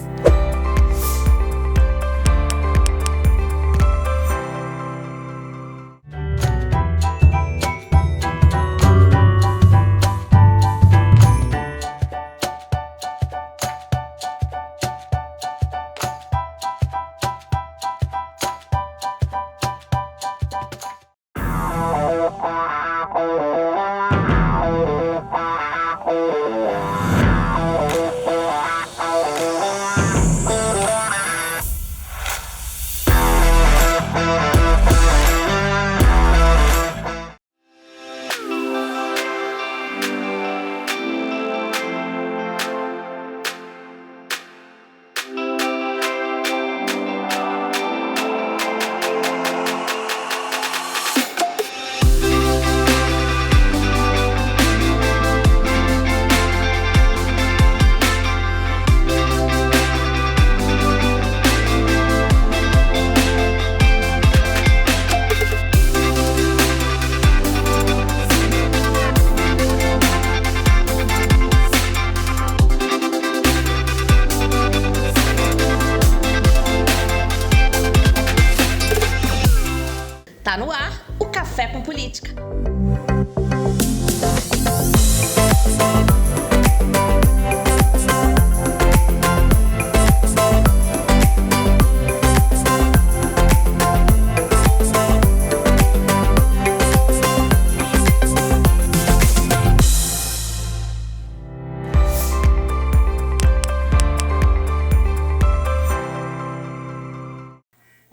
Tá no ar o Café com Política.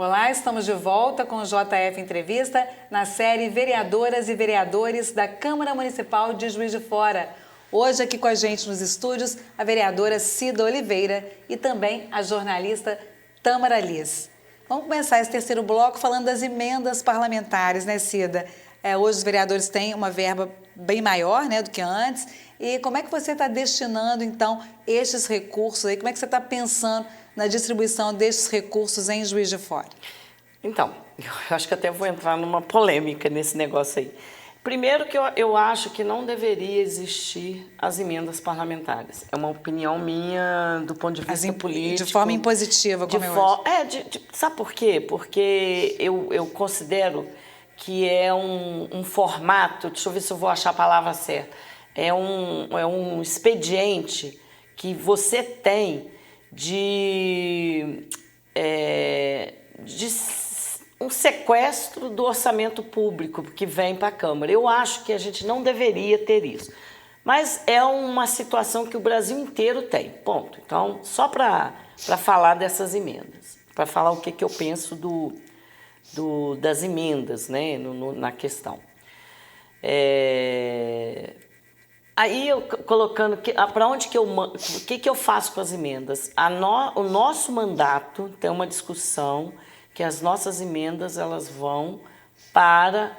Olá, estamos de volta com o JF Entrevista na série Vereadoras e Vereadores da Câmara Municipal de Juiz de Fora. Hoje aqui com a gente nos estúdios a vereadora Cida Oliveira e também a jornalista Tâmara Liz. Vamos começar esse terceiro bloco falando das emendas parlamentares, né, Cida? Hoje os vereadores têm uma verba bem maior, né, do que antes. E como é que você está destinando, então, estes recursos aí? Como é que você está pensando na distribuição destes recursos em Juiz de Fora? Então, eu acho que até vou entrar numa polêmica nesse negócio aí. Primeiro que eu acho que não deveria existir as emendas parlamentares. É uma opinião minha do ponto de vista político. De forma impositiva, como sabe por quê? Porque eu considero que é um formato, deixa eu ver se eu vou achar a palavra certa, é um expediente que você tem de um sequestro do orçamento público que vem para a Câmara. Eu acho que a gente não deveria ter isso. Mas é uma situação que o Brasil inteiro tem, ponto. Então, só para falar dessas emendas, para falar o que eu penso das emendas, né, na questão. Aí eu colocando para onde que o que eu faço com as emendas? O nosso mandato tem uma discussão que as nossas emendas elas vão para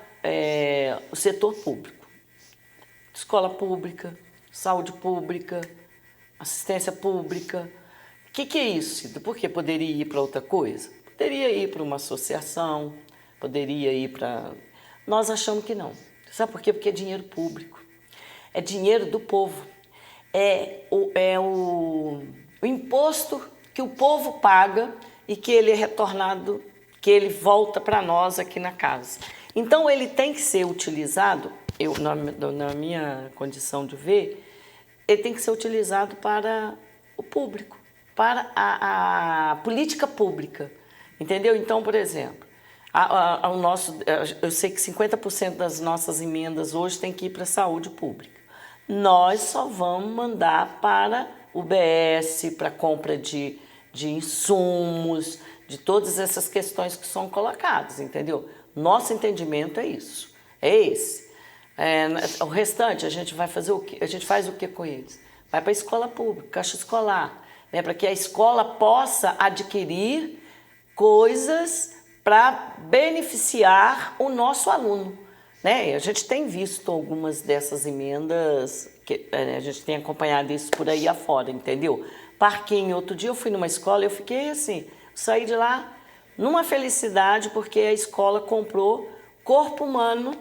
o setor público, escola pública, saúde pública, assistência pública. O que é isso? Porque poderia ir para outra coisa? Poderia ir para uma associação, poderia ir para... Nós achamos que não. Sabe por quê? Porque é dinheiro público. É dinheiro do povo. É o imposto que o povo paga e que ele é retornado, que ele volta para nós aqui na casa. Então, ele tem que ser utilizado, na minha condição de ver, ele tem que ser utilizado para o público, para a política pública. Entendeu? Então, por exemplo, eu sei que 50% das nossas emendas hoje tem que ir para a saúde pública. Nós só vamos mandar para o BS, para compra de insumos, de todas essas questões que são colocadas, entendeu? Nosso entendimento é isso, é esse. O restante, a gente vai fazer o quê? A gente faz o quê com eles? Vai para a escola pública, caixa escolar, né? Para que a escola possa adquirir coisas para beneficiar o nosso aluno, né? A gente tem visto algumas dessas emendas, a gente tem acompanhado isso por aí afora, entendeu? Parquinho, outro dia eu fui numa escola e eu fiquei assim, saí de lá numa felicidade porque a escola comprou corpo humano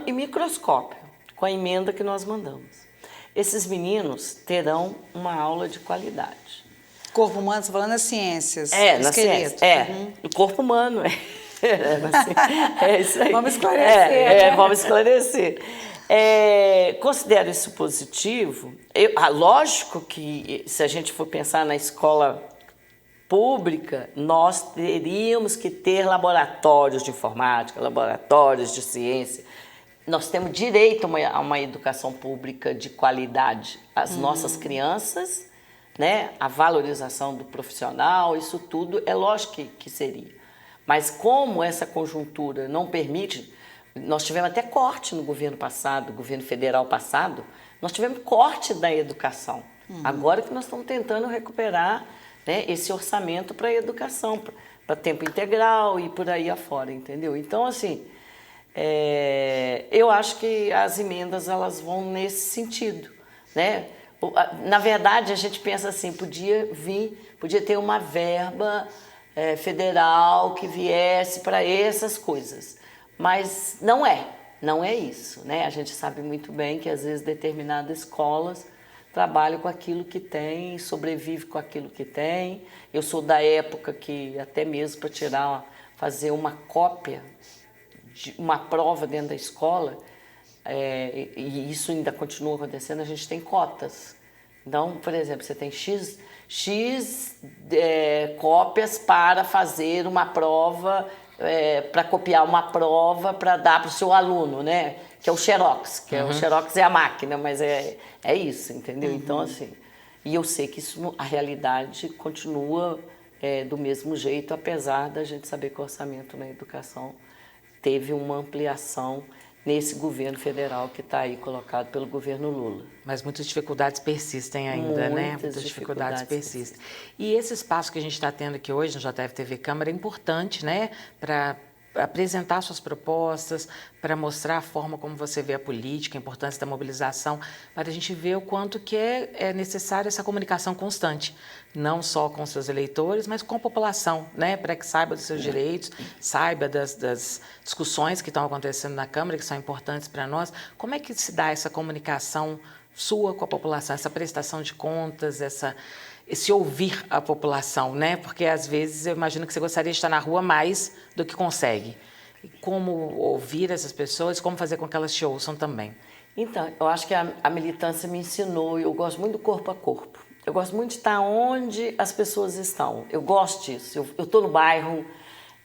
e microscópio com a emenda que nós mandamos. Esses meninos terão uma aula de qualidade. Corpo humano, você falando das ciências. Na ciência. O corpo humano. É isso aí. Vamos esclarecer. Vamos esclarecer. Considero isso positivo. Lógico que se a gente for pensar na escola pública, nós teríamos que ter laboratórios de informática, laboratórios de ciência. Nós temos direito a uma educação pública de qualidade. As nossas crianças, né, a valorização do profissional, isso tudo é lógico que seria. Mas como essa conjuntura não permite, nós tivemos até corte no governo passado, governo federal passado, nós tivemos corte da educação. Agora que nós estamos tentando recuperar, né, esse orçamento para a educação, para tempo integral e por aí afora, entendeu? Então, assim, eu acho que as emendas elas vão nesse sentido, né? Na verdade, a gente pensa assim, podia ter uma verba federal que viesse para essas coisas, mas não é isso, né? A gente sabe muito bem que às vezes determinadas escolas trabalham com aquilo que tem, sobrevivem com aquilo que tem. Eu sou da época que até mesmo para fazer uma cópia de uma prova dentro da escola, e isso ainda continua acontecendo, a gente tem cotas. Então, por exemplo, você tem X cópias para fazer uma prova, para copiar uma prova para dar para o seu aluno, né? Que é o Xerox, o Xerox é a máquina, mas é isso, entendeu? Então, assim, e eu sei que isso, a realidade continua do mesmo jeito, apesar da gente saber que o orçamento na educação teve uma ampliação nesse governo federal que está aí colocado pelo governo Lula. Mas muitas dificuldades persistem ainda, né? Muitas dificuldades persistem. E esse espaço que a gente está tendo aqui hoje no JF TV Câmara é importante, né? Para apresentar suas propostas, para mostrar a forma como você vê a política, a importância da mobilização, para a gente ver o quanto que é necessária essa comunicação constante, não só com seus eleitores, mas com a população, né? Para que saiba dos seus direitos, saiba das discussões que estão acontecendo na Câmara, que são importantes para nós. Como é que se dá essa comunicação sua com a população, essa prestação de contas, esse ouvir a população, né? Porque, às vezes, eu imagino que você gostaria de estar na rua mais do que consegue. E como ouvir essas pessoas, como fazer com que elas te ouçam também? Então, eu acho que a militância me ensinou, eu gosto muito do corpo a corpo. Eu gosto muito de estar onde as pessoas estão. Eu gosto disso. Eu estou no bairro,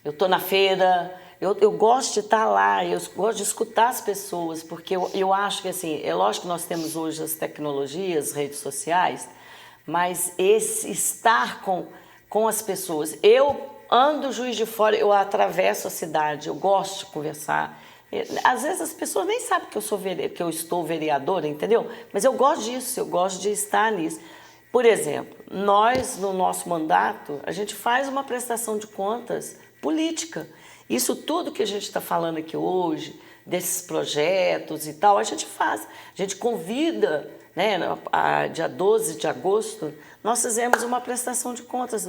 eu estou na feira, eu gosto de estar lá, eu gosto de escutar as pessoas, porque eu acho que, assim, é lógico que nós temos hoje as tecnologias, as redes sociais, mas esse estar com as pessoas. Eu ando Juiz de Fora, eu atravesso a cidade, eu gosto de conversar. Às vezes as pessoas nem sabem que eu estou vereadora, entendeu? Mas eu gosto disso, eu gosto de estar nisso. Por exemplo, nós, no nosso mandato, a gente faz uma prestação de contas política. Isso tudo que a gente está falando aqui hoje, desses projetos e tal, a gente faz. A gente convida, né, dia 12 de agosto, nós fizemos uma prestação de contas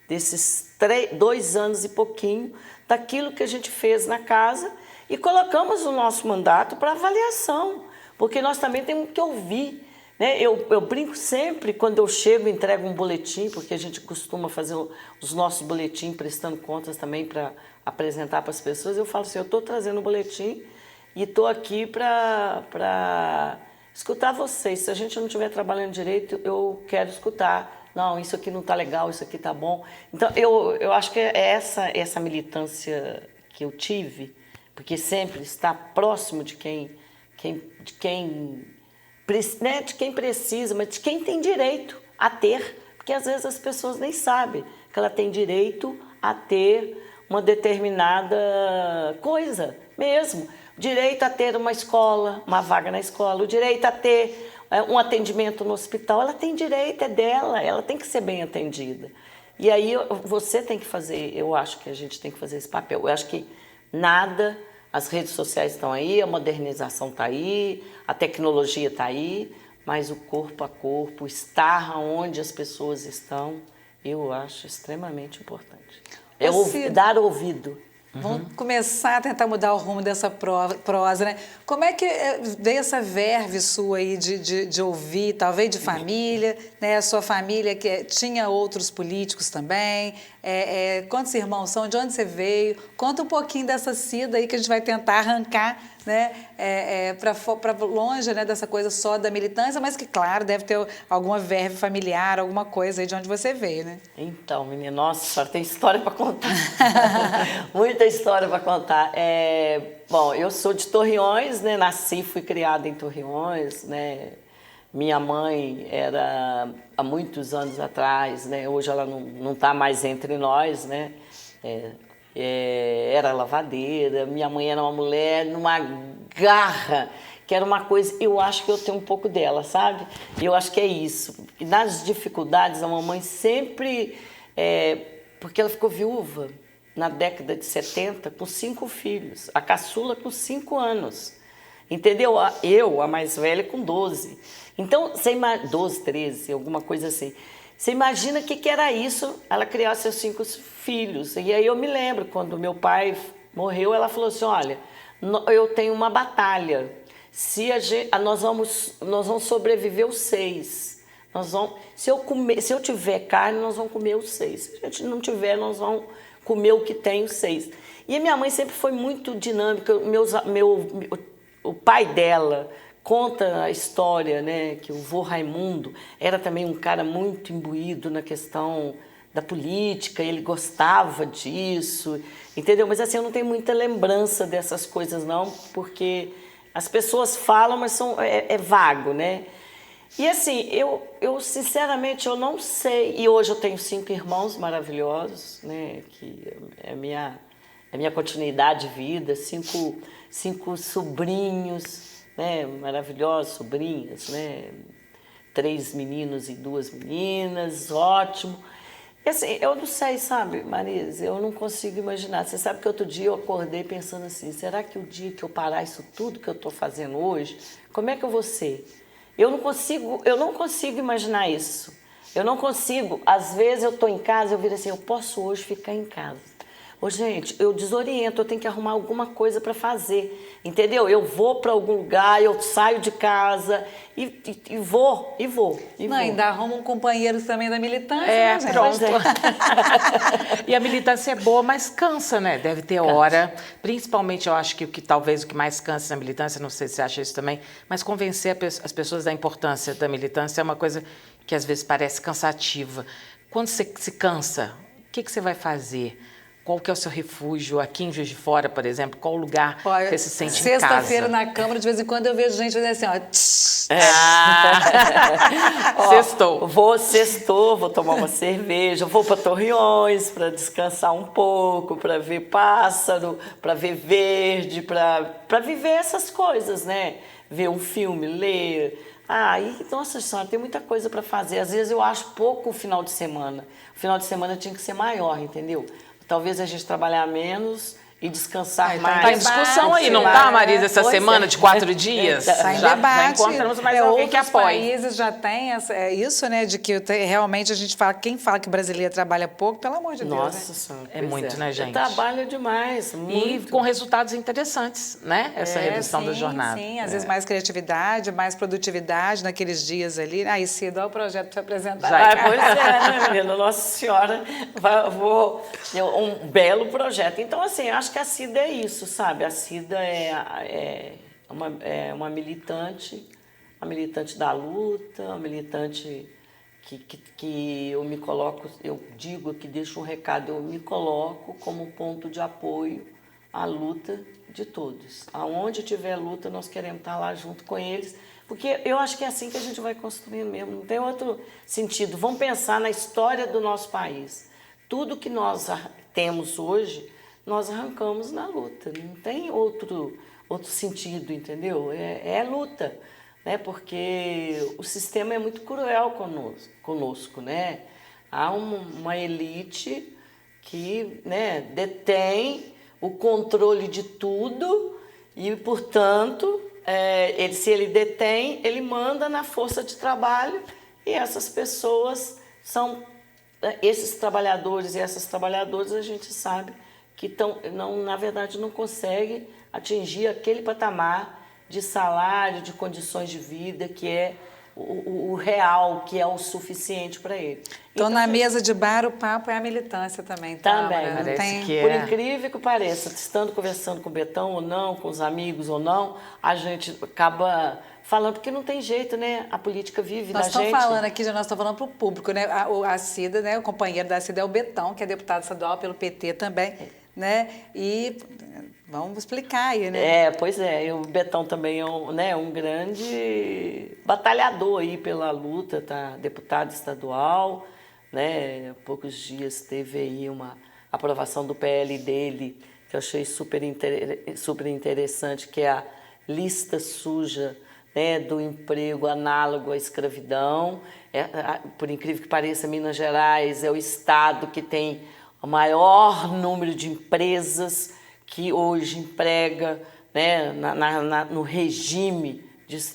desses 2 anos e pouquinho, daquilo que a gente fez na casa e colocamos o nosso mandato para avaliação, porque nós também temos que ouvir. Né? Eu brinco sempre, quando eu chego e entrego um boletim, porque a gente costuma fazer os nossos boletins prestando contas também para apresentar para as pessoas, eu falo assim, eu estou trazendo um boletim e estou aqui para escutar vocês. Se a gente não estiver trabalhando direito, eu quero escutar. Não, isso aqui não está legal, isso aqui está bom. Então, eu acho que é essa militância que eu tive, porque sempre está próximo de quem precisa, mas de quem tem direito a ter, porque às vezes as pessoas nem sabem que ela tem direito a ter uma determinada coisa mesmo. Direito a ter uma escola, uma vaga na escola, o direito a ter um atendimento no hospital, ela tem direito, é dela, ela tem que ser bem atendida. E aí você tem que fazer, eu acho que a gente tem que fazer esse papel. Eu acho que as redes sociais estão aí, a modernização está aí, a tecnologia está aí, mas o corpo a corpo, estar onde as pessoas estão, eu acho extremamente importante. Dar ouvido. Vamos começar a tentar mudar o rumo dessa prosa, né? Como é que veio essa verve sua aí de ouvir, talvez de família, né? A sua família que tinha outros políticos também. Quantos irmãos são? De onde você veio? Conta um pouquinho dessa Cida aí que a gente vai tentar arrancar, né? Para longe, né? Dessa coisa só da militância, mas que, claro, deve ter alguma verve familiar, alguma coisa aí de onde você veio, né? Então, menina, nossa, a senhora tem história para contar. Muita história para contar. Bom, eu sou de Torreões, né? Nasci, fui criada em Torreões, né? Minha mãe era há muitos anos atrás, né? Hoje ela não está mais entre nós, né? Era lavadeira. Minha mãe era uma mulher numa garra, que era uma coisa. Eu acho que eu tenho um pouco dela, sabe? Eu acho que é isso. E nas dificuldades, a mamãe sempre. Porque ela ficou viúva na década de 70 com 5 filhos, a caçula com 5 anos. Entendeu? Eu, a mais velha, com 12. Então, 12, 13, alguma coisa assim. Você imagina o que era isso, ela criar seus 5 filhos. E aí eu me lembro, quando meu pai morreu, ela falou assim, olha, eu tenho uma batalha. Nós vamos sobreviver os 6. Se eu tiver carne, nós vamos comer os 6. Se a gente não tiver, nós vamos comer o que tem os 6. E a minha mãe sempre foi muito dinâmica. O pai dela conta a história, né, que o vô Raimundo era também um cara muito imbuído na questão da política, ele gostava disso, entendeu? Mas assim, eu não tenho muita lembrança dessas coisas não, porque as pessoas falam, mas é vago, né? E assim, eu sinceramente eu não sei. E hoje eu tenho 5 irmãos maravilhosos, né? Que é a minha continuidade de vida, cinco sobrinhos, né? Maravilhosos, sobrinhas, né? 3 meninos e 2 meninas, ótimo. E assim, eu não sei, sabe, Marisa, eu não consigo imaginar. Você sabe que outro dia eu acordei pensando assim, será que o dia que eu parar isso tudo que eu estou fazendo hoje, como é que eu vou ser? Eu não consigo imaginar isso. Eu não consigo. Às vezes eu estou em casa, eu viro assim, eu posso hoje ficar em casa. Ô, gente, eu desoriento, eu tenho que arrumar alguma coisa para fazer, entendeu? Eu vou para algum lugar, eu saio de casa e vou. Não, ainda arruma um companheiro também da militância, É, né, gente? pronto. E a militância é boa, mas cansa, né? Deve ter hora. Principalmente, eu acho que talvez o que mais cansa na militância, não sei se você acha isso também, mas convencer as pessoas da importância da militância é uma coisa que às vezes parece cansativa. Quando você se cansa, o que você vai fazer? Qual que é o seu refúgio? Aqui em Juiz de Fora, por exemplo, qual lugar você se sente em casa? Sexta-feira na Câmara, de vez em quando eu vejo gente fazendo assim, ó. Sextou, vou tomar uma cerveja, vou para Torreões para descansar um pouco, para ver pássaro, para ver verde, para viver essas coisas, né? Ver um filme, ler. Nossa senhora, tem muita coisa para fazer. Às vezes eu acho pouco o final de semana. O final de semana tinha que ser maior, entendeu? Talvez a gente trabalhar menos e descansar mais. Está em discussão aí, não está, Marisa, essa semana de 4 dias? Está em já debate. Encontramos mais alguém que apoie. Países já têm isso, né, de que realmente a gente fala, quem fala que brasileiro trabalha pouco, pelo amor de Deus. Nossa Senhora. É muito, né, gente? Trabalha demais, muito. E com resultados interessantes, né? Essa redução da jornada. Sim, às vezes mais criatividade, mais produtividade naqueles dias ali. Aí, Cida, olha o projeto para te apresentar. Pois é, né, menina? Nossa Senhora, um belo projeto. Então, assim, eu acho que a Cida é isso, sabe? A Cida é uma militante da luta, uma militante que eu me coloco, eu digo que deixo um recado, eu me coloco como ponto de apoio à luta de todos. Aonde tiver luta, nós queremos estar lá junto com eles, porque eu acho que é assim que a gente vai construindo mesmo, não tem outro sentido. Vamos pensar na história do nosso país. Tudo que nós temos hoje, nós arrancamos na luta, não tem outro sentido, entendeu? É luta, né? Porque o sistema é muito cruel conosco, né? Há uma elite que, né, detém o controle de tudo e, portanto, se ele detém, ele manda na força de trabalho e essas pessoas são, esses trabalhadores e essas trabalhadoras, a gente sabe que na verdade não conseguem atingir aquele patamar de salário, de condições de vida que é o real, que é o suficiente para ele. Então, na mesa de bar, o papo é a militância também. Também. Por incrível que pareça, estando conversando com o Betão ou não, com os amigos ou não, a gente acaba falando, porque não tem jeito, né? A política vive da gente. Nós estamos falando aqui, nós estamos falando para o público, né? A Cida, né? O companheiro da Cida é o Betão, que é deputado estadual pelo PT também, né? E vamos explicar aí, né? Pois é. O Betão também é um grande batalhador aí pela luta, tá? Deputado estadual, né? Há poucos dias teve aí uma aprovação do PL dele, que eu achei super interessante, que é a lista suja, né, do emprego análogo à escravidão. Por incrível que pareça, Minas Gerais é o estado que tem o maior número de empresas que hoje emprega, né, no regime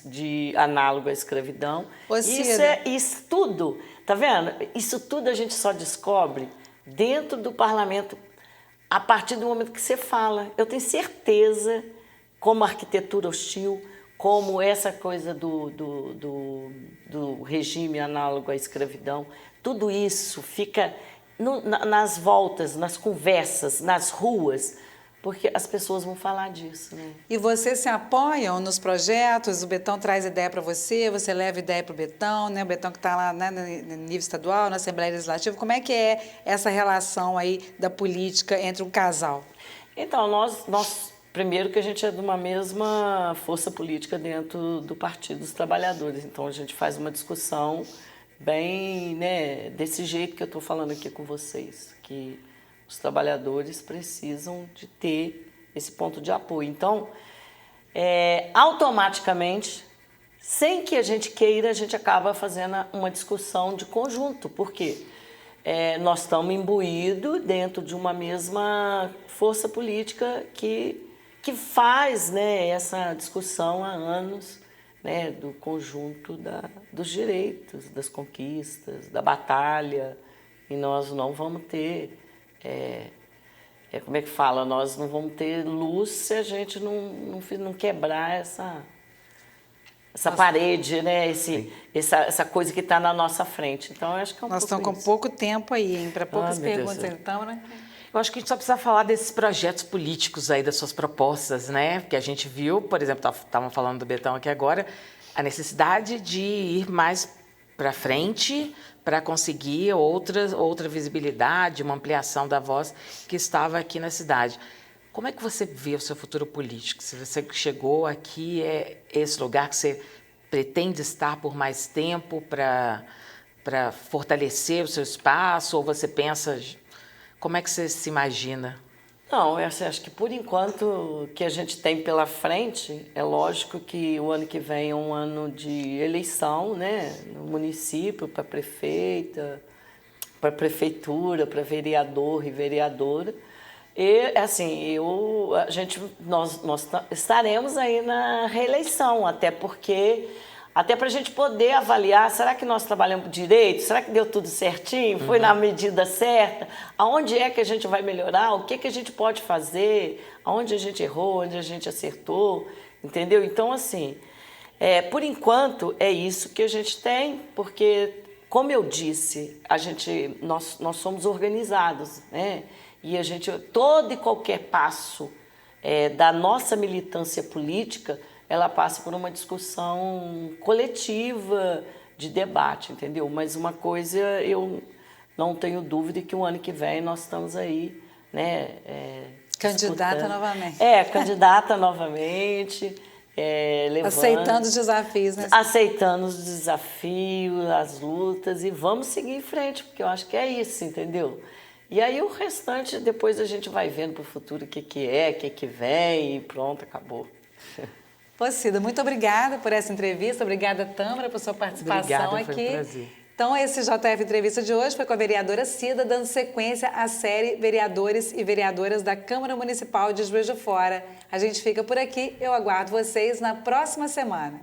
de análogo à escravidão. Isso tudo, tá vendo? Isso tudo a gente só descobre dentro do parlamento a partir do momento que você fala. Eu tenho certeza, como arquitetura hostil, como essa coisa do regime análogo à escravidão, tudo isso fica nas voltas, nas conversas, nas ruas, porque as pessoas vão falar disso, né? E vocês se apoiam nos projetos? O Betão traz ideia para você leva ideia para o Betão, né? O Betão que está lá, né, no nível estadual, na Assembleia Legislativa. Como é que é essa relação aí da política entre um casal? Então, nós primeiro que a gente é de uma mesma força política dentro do Partido dos Trabalhadores, então a gente faz uma discussão bem, né, desse jeito que eu estou falando aqui com vocês, que os trabalhadores precisam de ter esse ponto de apoio. Então, automaticamente, sem que a gente queira, a gente acaba fazendo uma discussão de conjunto. Por quê? Nós estamos imbuídos dentro de uma mesma força política que faz, né, essa discussão há anos, né, do conjunto dos direitos, das conquistas, da batalha. E nós não vamos ter... como é que fala? Nós não vamos ter luz se a gente não quebrar essa parede, né? Essa coisa que está na nossa frente. Então, eu acho que é um Nós pouco estamos com pouco tempo aí, hein? Para poucas meu perguntas, Deus. então, né? Eu acho que a gente só precisa falar desses projetos políticos aí, das suas propostas, né? Porque a gente viu, por exemplo, estavam falando do Betão aqui agora, a necessidade de ir mais para frente para conseguir outra visibilidade, uma ampliação da voz que estava aqui na cidade. Como é que você vê o seu futuro político? Se você chegou aqui, é esse lugar que você pretende estar por mais tempo para fortalecer o seu espaço? Ou você pensa... Como é que você se imagina? Não, eu acho que por enquanto que a gente tem pela frente, é lógico que o ano que vem é um ano de eleição, né, no município, para prefeita, para prefeitura, para vereador e vereadora. E assim, nós estaremos aí na reeleição, até para a gente poder avaliar, será que nós trabalhamos direito? Será que deu tudo certinho? Foi na medida certa? Aonde é que a gente vai melhorar? O que a gente pode fazer? Aonde a gente errou? Onde a gente acertou? Entendeu? Então, assim, por enquanto é isso que a gente tem, porque, como eu disse, nós somos organizados, né? E todo e qualquer passo da nossa militância política, ela passa por uma discussão coletiva, de debate, entendeu? Mas uma coisa eu não tenho dúvida que o ano que vem nós estamos aí, né? Candidata novamente. Candidata novamente, aceitando os desafios, né? Aceitando os desafios, as lutas, e vamos seguir em frente, porque eu acho que é isso, entendeu? E aí o restante, depois a gente vai vendo para o futuro o que vem, e pronto, acabou. Cida, muito obrigada por essa entrevista, obrigada, Tâmara, por sua participação aqui. Foi um prazer. Então, esse JF Entrevista de hoje foi com a vereadora Cida, dando sequência à série Vereadores e Vereadoras da Câmara Municipal de Juiz de Fora. A gente fica por aqui, eu aguardo vocês na próxima semana.